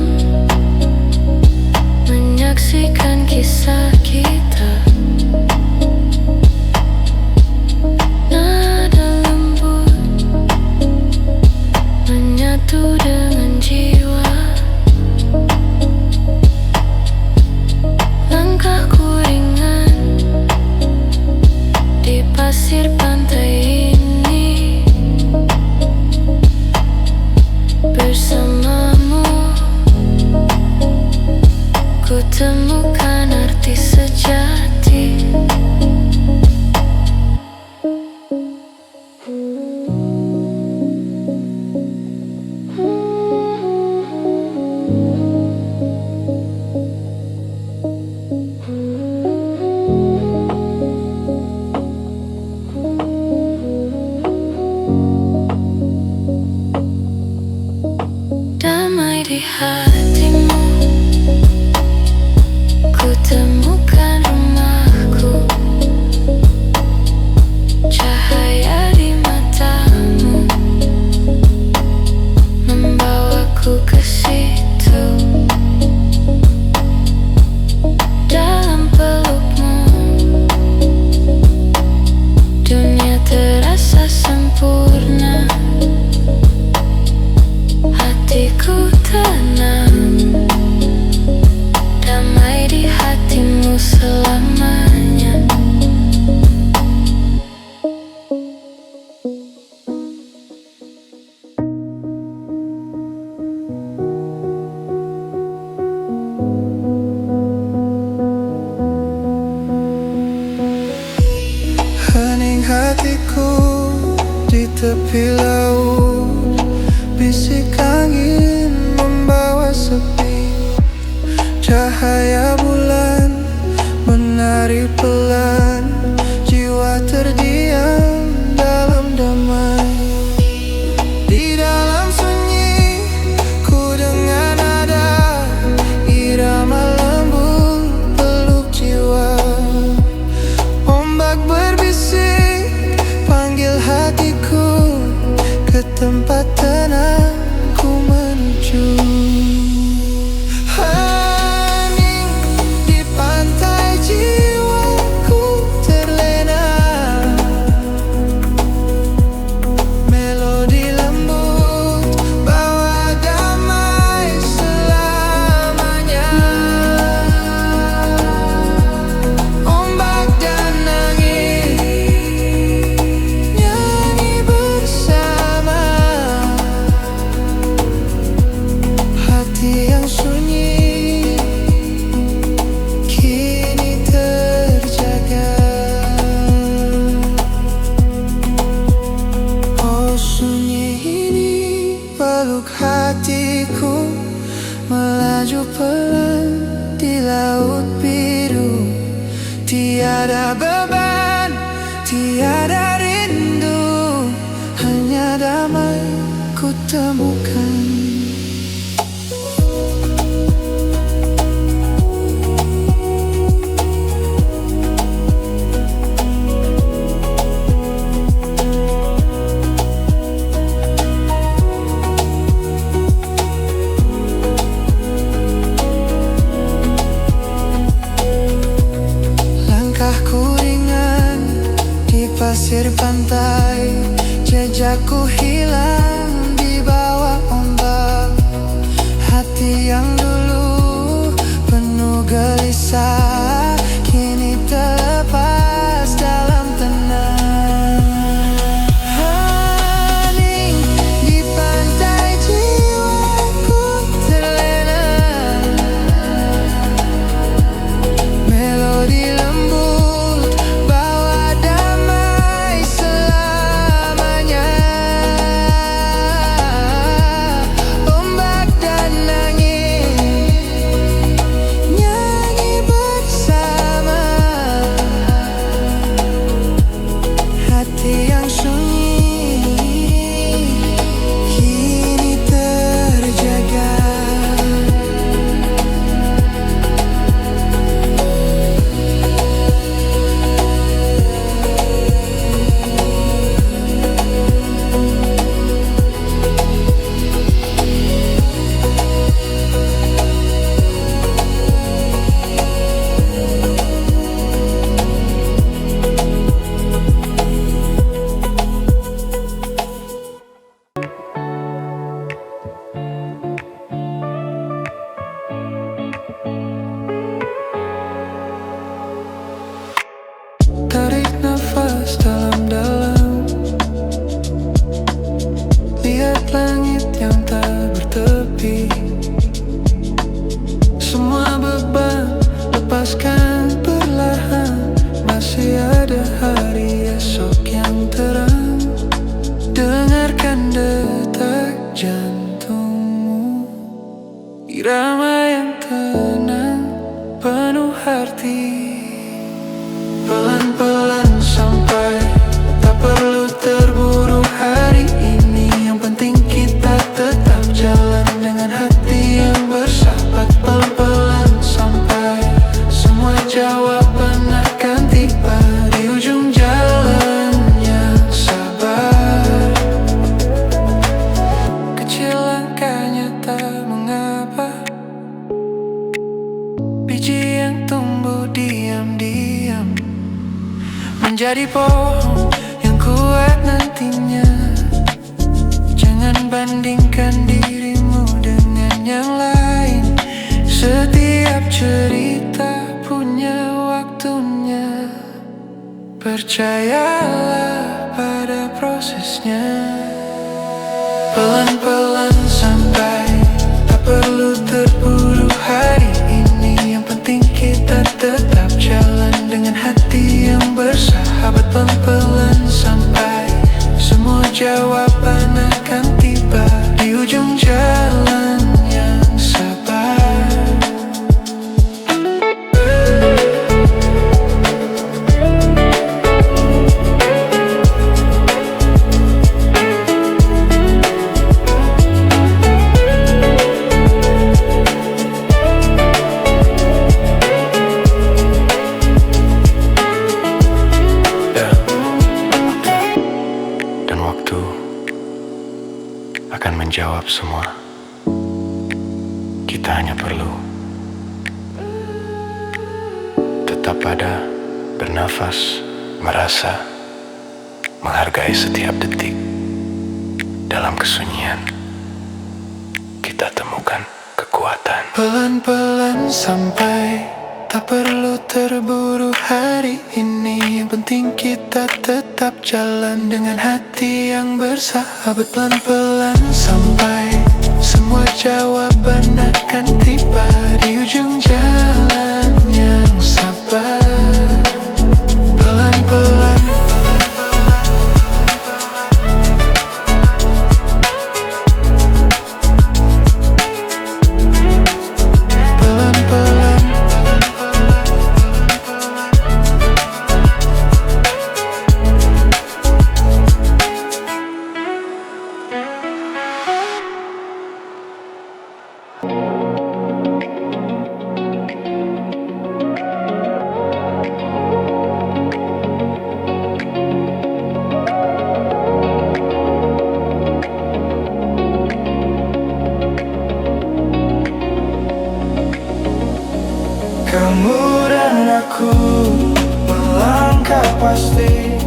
menyaksikan kisah kita. Nada lembut menyatu dengan jiwa. Langkahku ringan di pasir pantai ini. Bersamamu ku temukan arti sejati. Damai di hatimu, ku temukan rumahku, cahaya di matamu sempurna. Hatiku tenang, damai di hatimu selamanya. Hening hatiku di tepi laut, bisik angin membawa sepi. Cahaya bulan menari pelan, jiwa terdiam dalam damai. Di dalam sunyi ku dengar nada irama lembut peluk jiwa. Ombak berbisik panggil hatiku ke tempat tenang ku menuju. Hening di pantai jiwaku terlena, melodi lembut bawa damai selamanya. Ombak dan angin nyanyi bersama, hati yang sunyi kini terjaga. Oh sunyi ini peluk hatiku, melaju pelan di laut biru. Tiada beban, tiada rindu, hanya damai ku temukan. Langkahku ringan di pasir pantai, jejakku hilang di bawah ombak. Hati yang dulu penuh gelisah kini terlepas dalam tenang. Hening di pantai jiwaku terlena, melodi lembut bawa damai selamanya. Ombak dan angin nyanyi bersama, hati yang sunyi kini terjaga. Tarik nafas dalam-dalam, lihat langit yang tak bertepi. Semua beban lepaskan perlahan, masih ada hari esok yang terang. Dengarkan detak jantungmu, irama yang tenang penuh arti. Pelan-pelan sampai, tak perlu terburu hari ini. Yang penting kita tetap jalan dengan hati yang bersahabat. Pelan-pelan sampai, semua jawaban akan tiba di ujung jalan yang sabar. Kecil langkahnya tak mengapa, biji yang tumbuh diam-diam menjadi pohon yang kuat nanti. Pelan-pelan sampai, tak perlu terburu hari ini. Yang penting kita tetap jalan dengan hati yang bersahabat. Pelan-pelan sampai, semua jawaban akan tiba di ujung jalan yang sabar. Dan waktu akan menjawab semua. Kita hanya perlu tetap pada, bernafas, merasa, menghargai setiap detik. Dalam kesunyian kita temukan kekuatan. Pelan-pelan sampai, tak perlu terburu hari ini. Yang penting kita tetap jalan dengan hati yang bersahabat. Pelan-pelan sampai, semua jawaban akan tiba di ujung jalan yang sabar. Pelan-pelan, pelan-pelan, kamu dan aku melangkah pasti,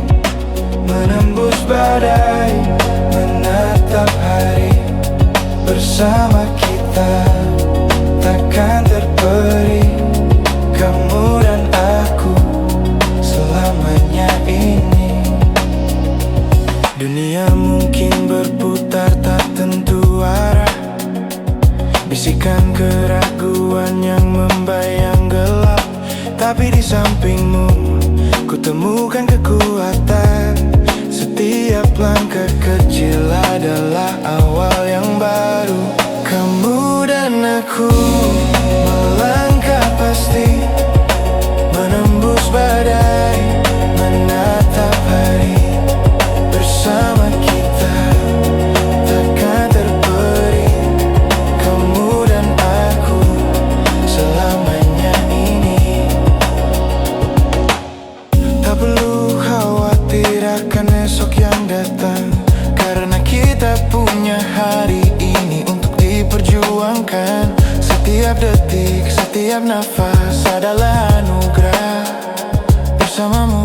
menembus badai, menatap hari. Bersama kita takkan terperi, kamu dan aku selamanya ini. Dunia mungkin berputar tak tentu arah, bisikan keraguan yang membayang gelap. Tapi di sampingmu ku temukan kekuatan. Setiap langkah kecil adalah awal yang baru. Kamu dan aku melangkah pasti, menembus badai, menatap hari. Bersama kita takkan terperi, kamu dan aku selamanya ini. Tak perlu khawatir akan esok yang datang, karena kita punya hari ini untuk diperjuangkan. Setiap detik, setiap nafas adalah anugerah. Bersamamu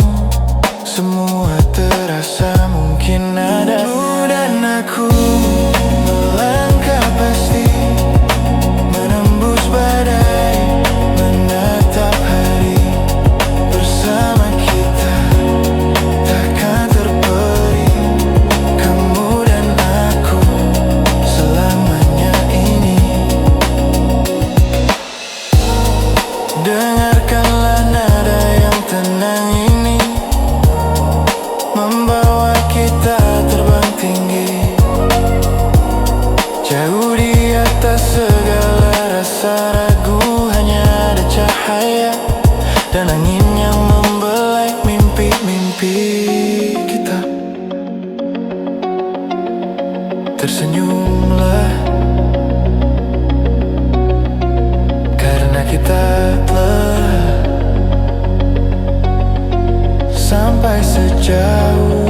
semua terasa mungkin ada. Kamu dan aku melangkah pasti, menembus badai, menatap hari. Bersama kita takkan terperi, kamu dan aku selamanya ini. Dengarkanlah nada yang tenang ini, membawa kita terbang tinggi, jauh di atas segala rasa ragu. Hanya ada cahaya dan angin yang membelai mimpi-mimpi kita. Tersenyumlah, karena kita telah sampai sejauh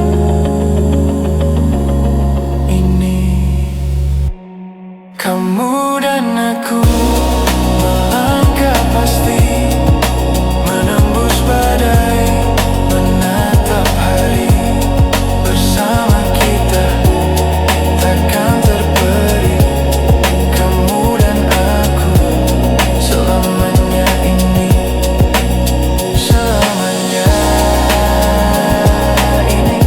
ini. Kamu dan aku melangkah pasti, menembus badai, menatap hari. Bersama kita takkan terperi, kamu dan aku selamanya ini. Selamanya ini.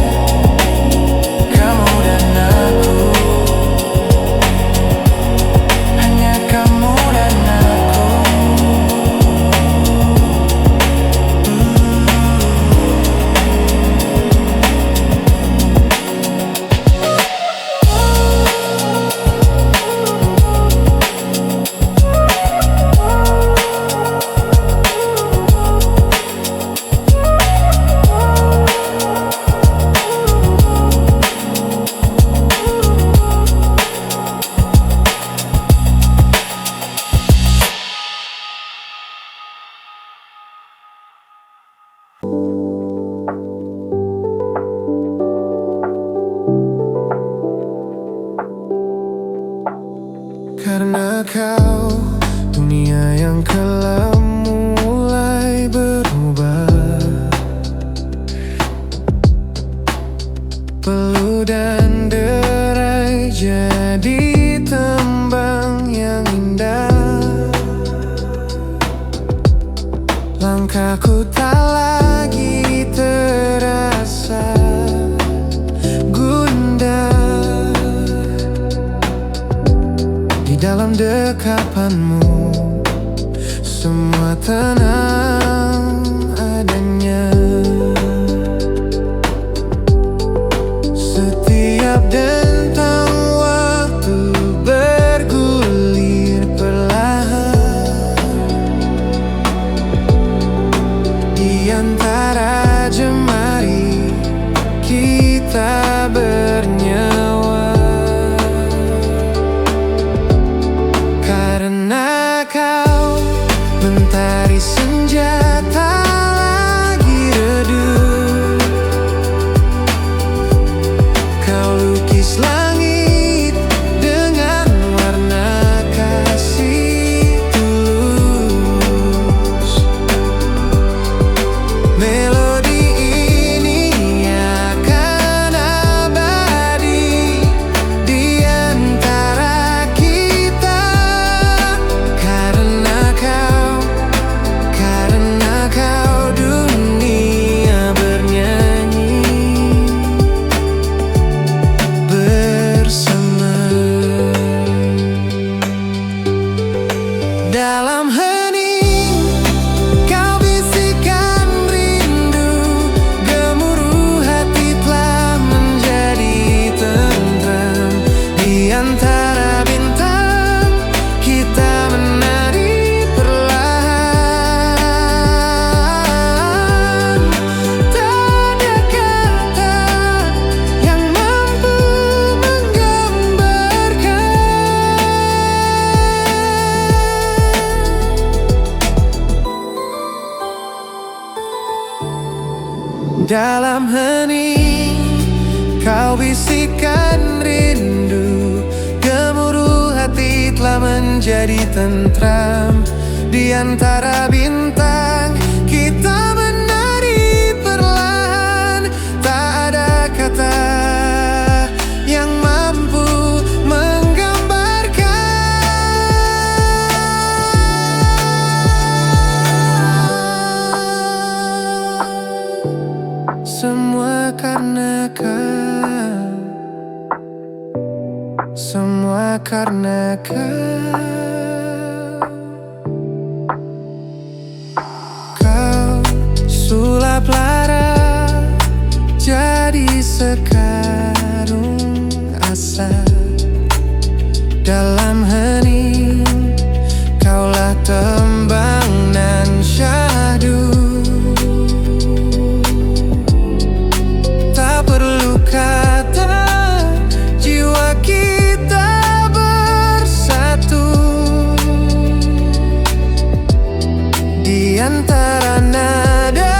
kau, dunia yang kelam mulai berubah. Peluh dan derai jadi tembang yang indah. Langkahku tak lagi terasa gundah. Di dalam dekapanmu semua tenang adanya. Setiap dentang waktu bergulir perlahan. Di antara jemari kita bernyawa. Karena kau mentari senja tak lagi redup. Kau lukis langit dengan warna kasih tulus. Melodi ini akan abadi di antara kita. Karena kau dunia bernyanyi bersama. Dalam hening kau bisikan rindu, gemuruh hati telah menjadi tentram. Di antara bintang kita menari perlahan. Tak ada kata yang mampu menggambarkan. Dalam hening kau bisikan rindu, gemuruh hati telah menjadi tentram. Di antara bintang kita menari perlahan. Tak ada kata yang mampu menggambarkan. Semua karena kau, semua karena kau. Kau sulap lara jadi sekarung asa. Dalam hening kaulah tembang nan syahdu. Tak perlu kata, jiwa kita bersatu. Di antara nada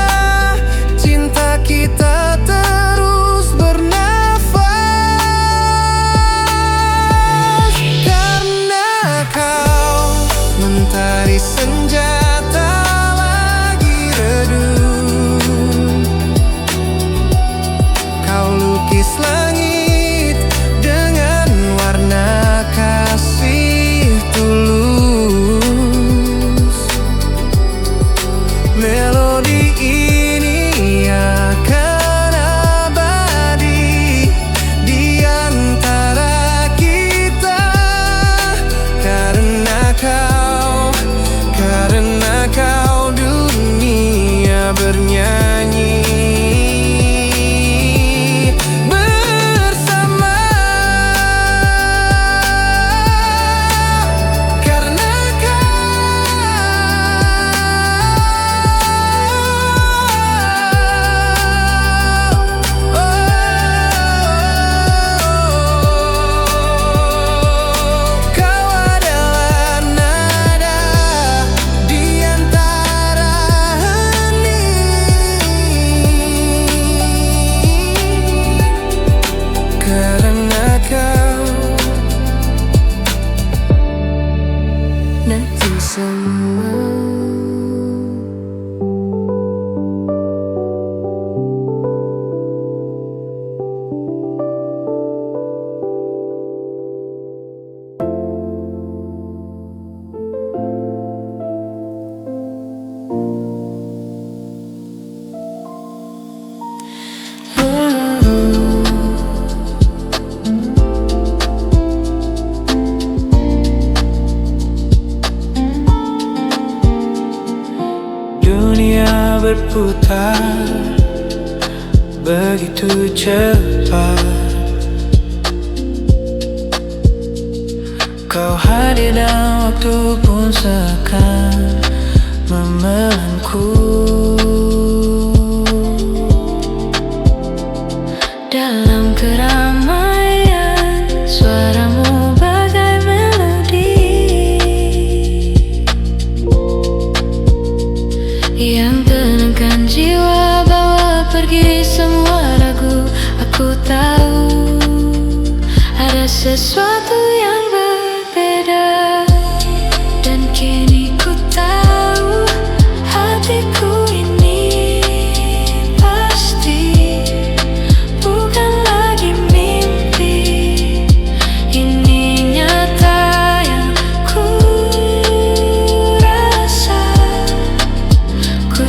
temu. Dunia berputar begitu cepat. Kau hadir dan waktu pun seakan memelanku. Dalam keramaian, suaramu bagai melodi yang tenangkan jiwa, bawa pergi semua ragu. Aku tahu ada sesuatu yang berbeda, dan kini ku tahu hatiku ini pasti bukan lagi mimpi. Ini nyata yang ku rasa. Ku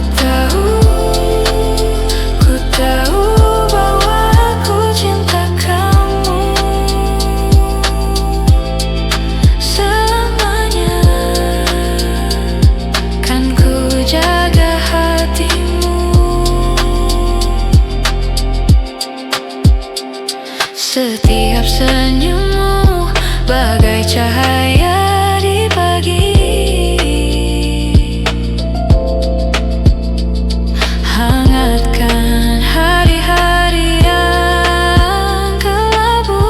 tahu bahwa aku cinta kamu selamanya. Kan ku jaga hatimu. Setiap senyummu bagai cahaya di pagi, hangatkan hari-hari yang kelabu.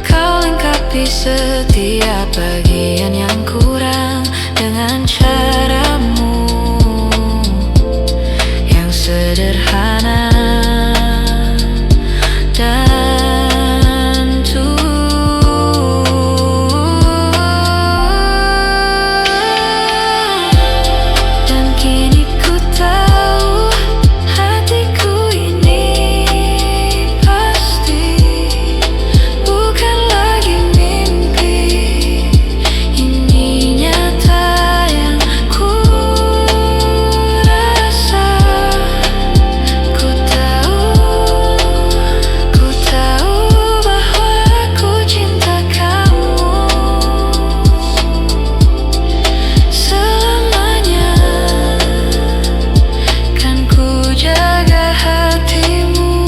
Kau lengkapi setiap bagian yang kurang dengan caramu yang sederhana dan dan kini ku tahu hatiku ini pasti bukan lagi mimpi. Ini nyata yang ku rasa. Ku tahu bahwa aku cinta kamu selamanya. Kan ku jaga hatimu.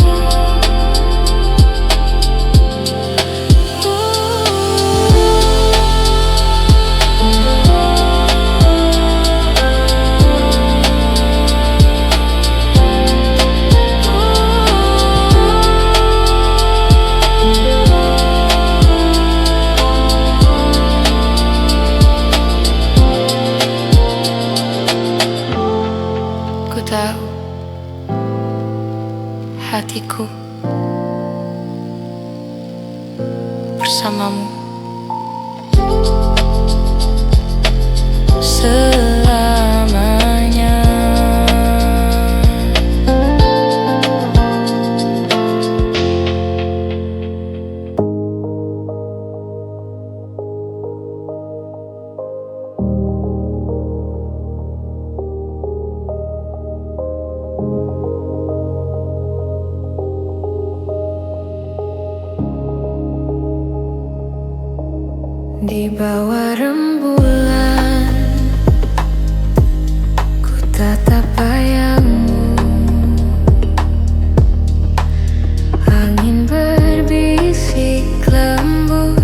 Ku tahu hatiku bersamamu selamanya. Di bawah rembulan ku tatap bayangmu. Angin berbisik lembut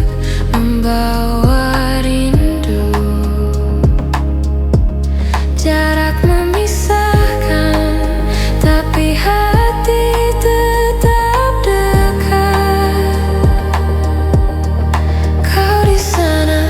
membawa rindu. Jarak memisahkan, tapi hati tetap dekat. Kau di sana,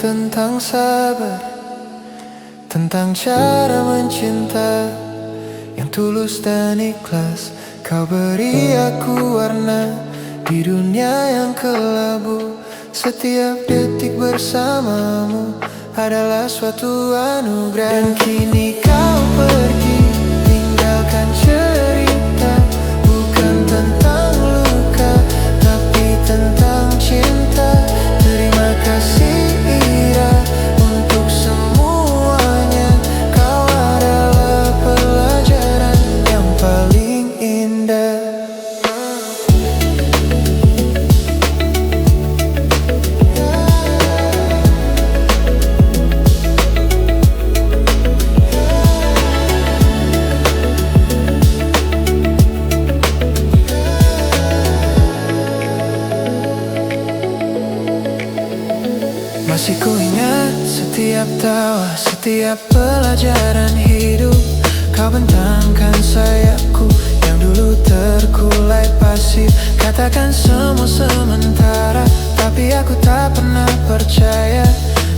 tentang sabar, tentang cara mencinta yang tulus dan ikhlas. Kau beri aku warna di dunia yang kelabu. Setiap detik bersamamu adalah suatu anugerah. Dan kini kau pergi, tinggalkan cerita, bukan tentang luka, tapi tentang cinta. Terima kasih Ira untuk semuanya. Kau adalah pelajaran yang paling indah. Masih ku ingat setiap tawa, setiap pelajaran hidup. Kau bentangkan sayapku yang dulu terkulai pasif. Katakan semua sementara, tapi aku tak pernah percaya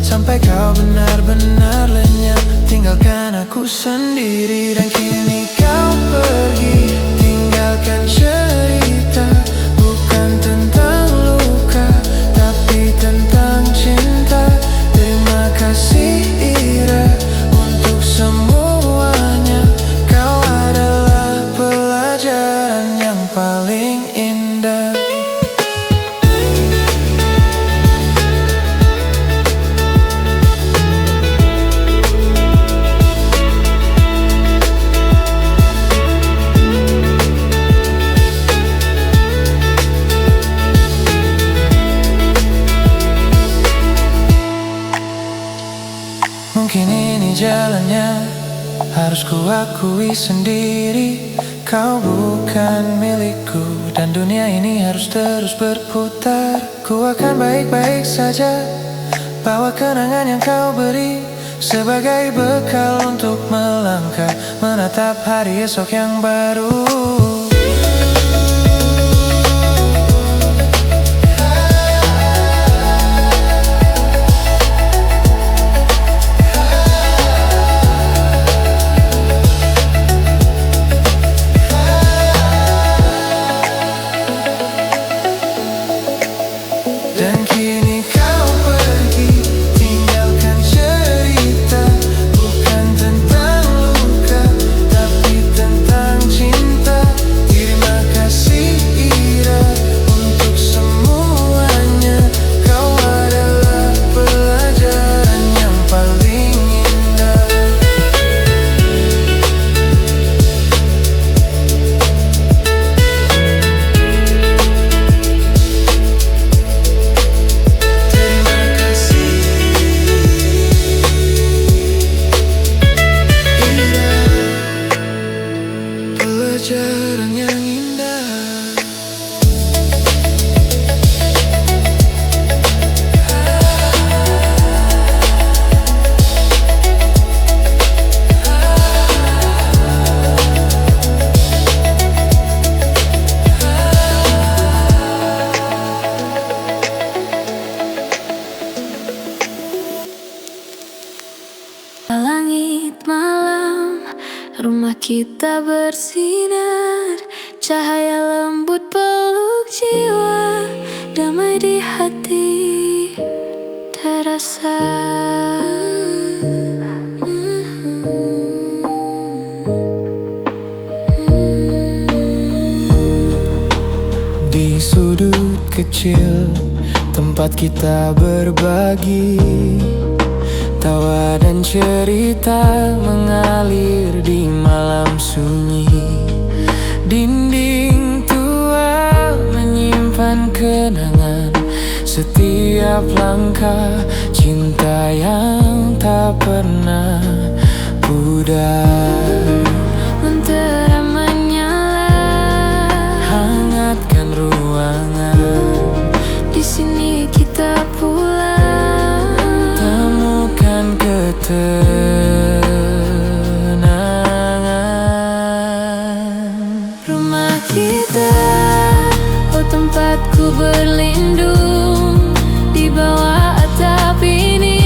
sampai kau benar-benar lenyap, tinggalkan aku sendiri. Dan kini kau pergi, tinggalkan cerita, bukan tentang luka, tapi tentang cinta. Terima kasih Ira untuk semuanya. Kau adalah pelajaran yang paling indah. Mungkin ini jalannya, harus ku akui sendiri. Kau bukan milikku, dan dunia ini harus terus berputar. Ku akan baik-baik saja, bawa kenangan yang kau beri sebagai bekal untuk melangkah, menatap hari esok yang baru. Dan kini kau pergi, tinggalkan cerita, bukan tentang luka, tapi tentang cinta. Terima kasih Ira untuk semuanya. Kau adalah pelajaran yang paling indah. Pelajaran yang indah. Langit malam, rumah kita bersinar, cahaya lembut peluk jiwa, damai di hati terasa. Di sudut kecil tempat kita berbagi, tawa dan cerita mengalir di malam sunyi. Dinding tua menyimpan kenangan, setiap langkah cinta yang tak pernah pudar. Mentera menyala, Hangatkan ruangan, di sini kita pulang. temukan ketenangan. Rumah kita, oh tempatku berlindung di bawah atap ini.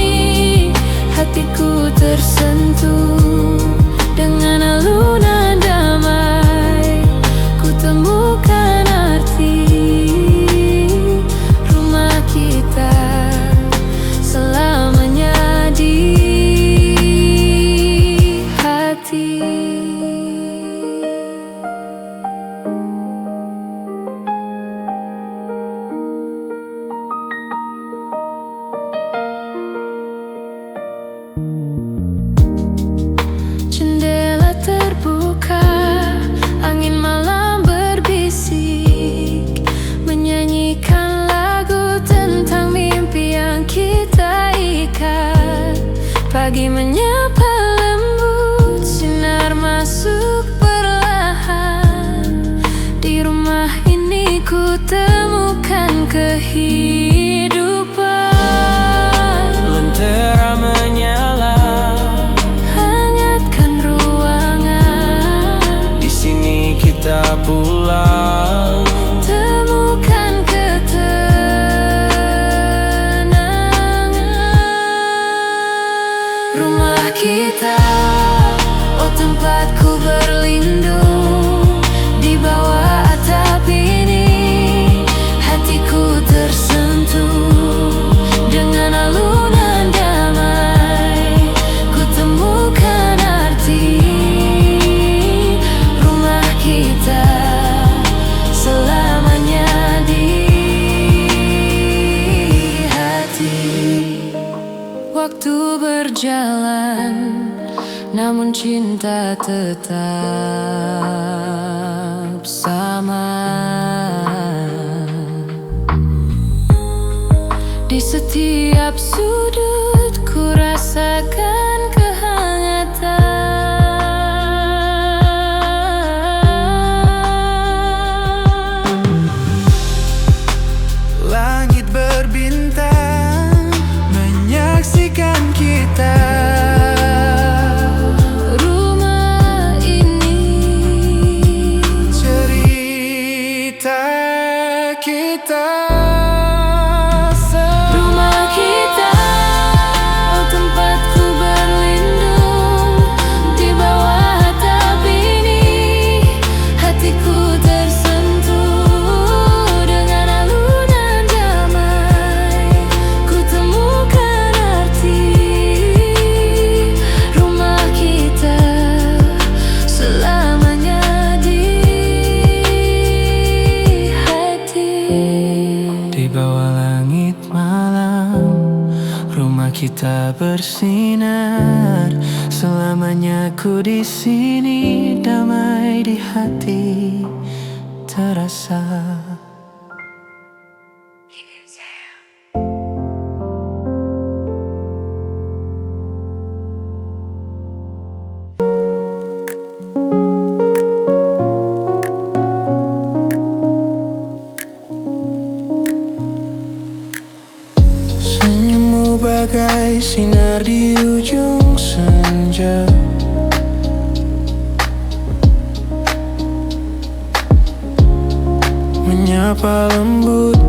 Pagi menyapa lembut, sinar masuk perlahan. Di rumah ini ku temukan kehidupan. Lentera menyala, hangatkan ruangan. di sini kita pulang. Temukan ketenangan. Rumah kita, oh tempatku berlindung. Di bawah atap ini hatiku tersentuh. Dengan alunan damai ku temukan arti. Rumah kita selamanya di hati. Waktu berjalan, namun cinta tetap sama. Di setiap sudut ku rasakan kehangatan. Langit berbintang menyaksikan kita. Rumah ini Cerita kita. rumah kita, oh tempatku berlindung. Di bawah atap ini hatiku tersentuh. Dengan alunan damai ku temukan arti. Rumah kita selamanya di hati. Di bawah langit malam, rumah kita bersinar. Selamanya ku di sini, damai di hati terasa. Senyummu bagai sinar di ujung senja. Menyapa lembut,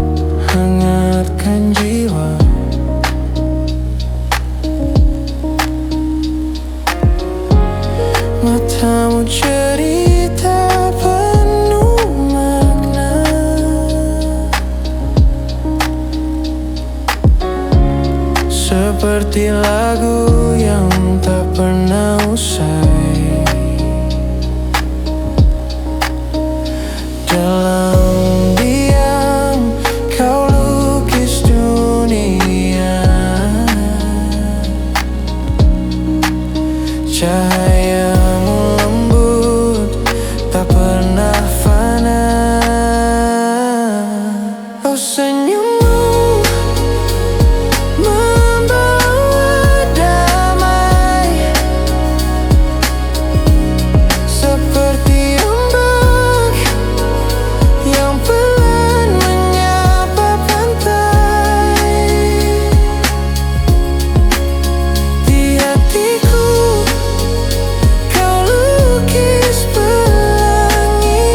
hangatkan jiwa. Matamu cerita penuh makna. Seperti lagu yang tak pernah usai. Dalam diam kau lukis dunia. Cahayamu lembut, tak pernah fana. Oh senyummu membawa damai. Seperti ombak yang pelan menyapa pantai. Di hatiku kau lukis pelangi.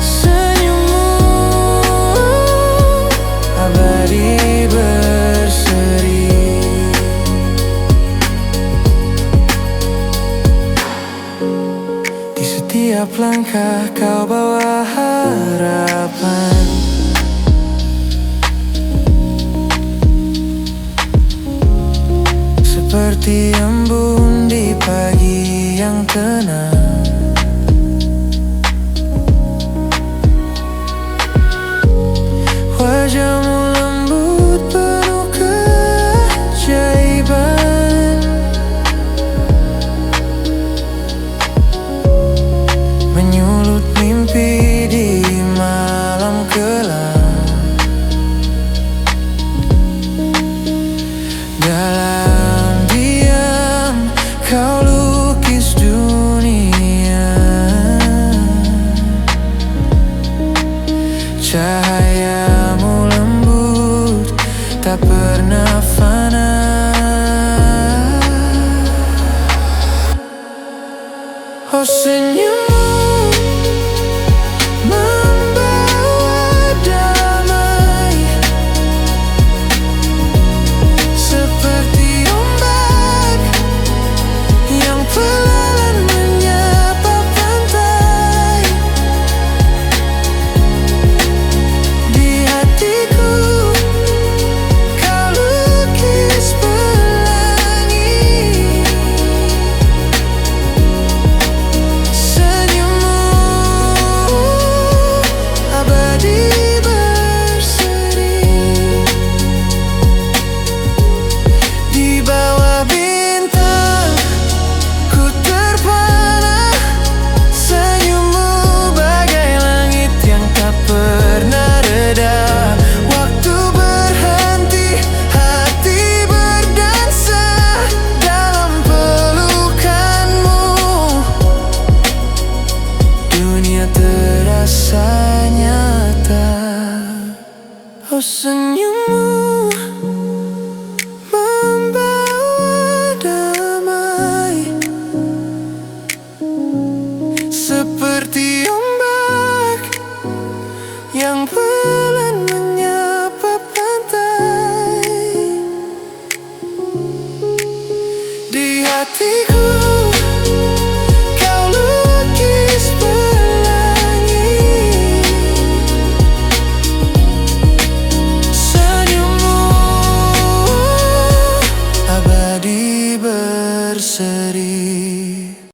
Senyummu abadi berseri. Di setiap langkah kau bawa harapan. Seperti embun di pagi yang tenang. Wajahmu lembut penuh keajaiban. Menyulut mimpi di malam gelap. tak pernah fana. Oh senyum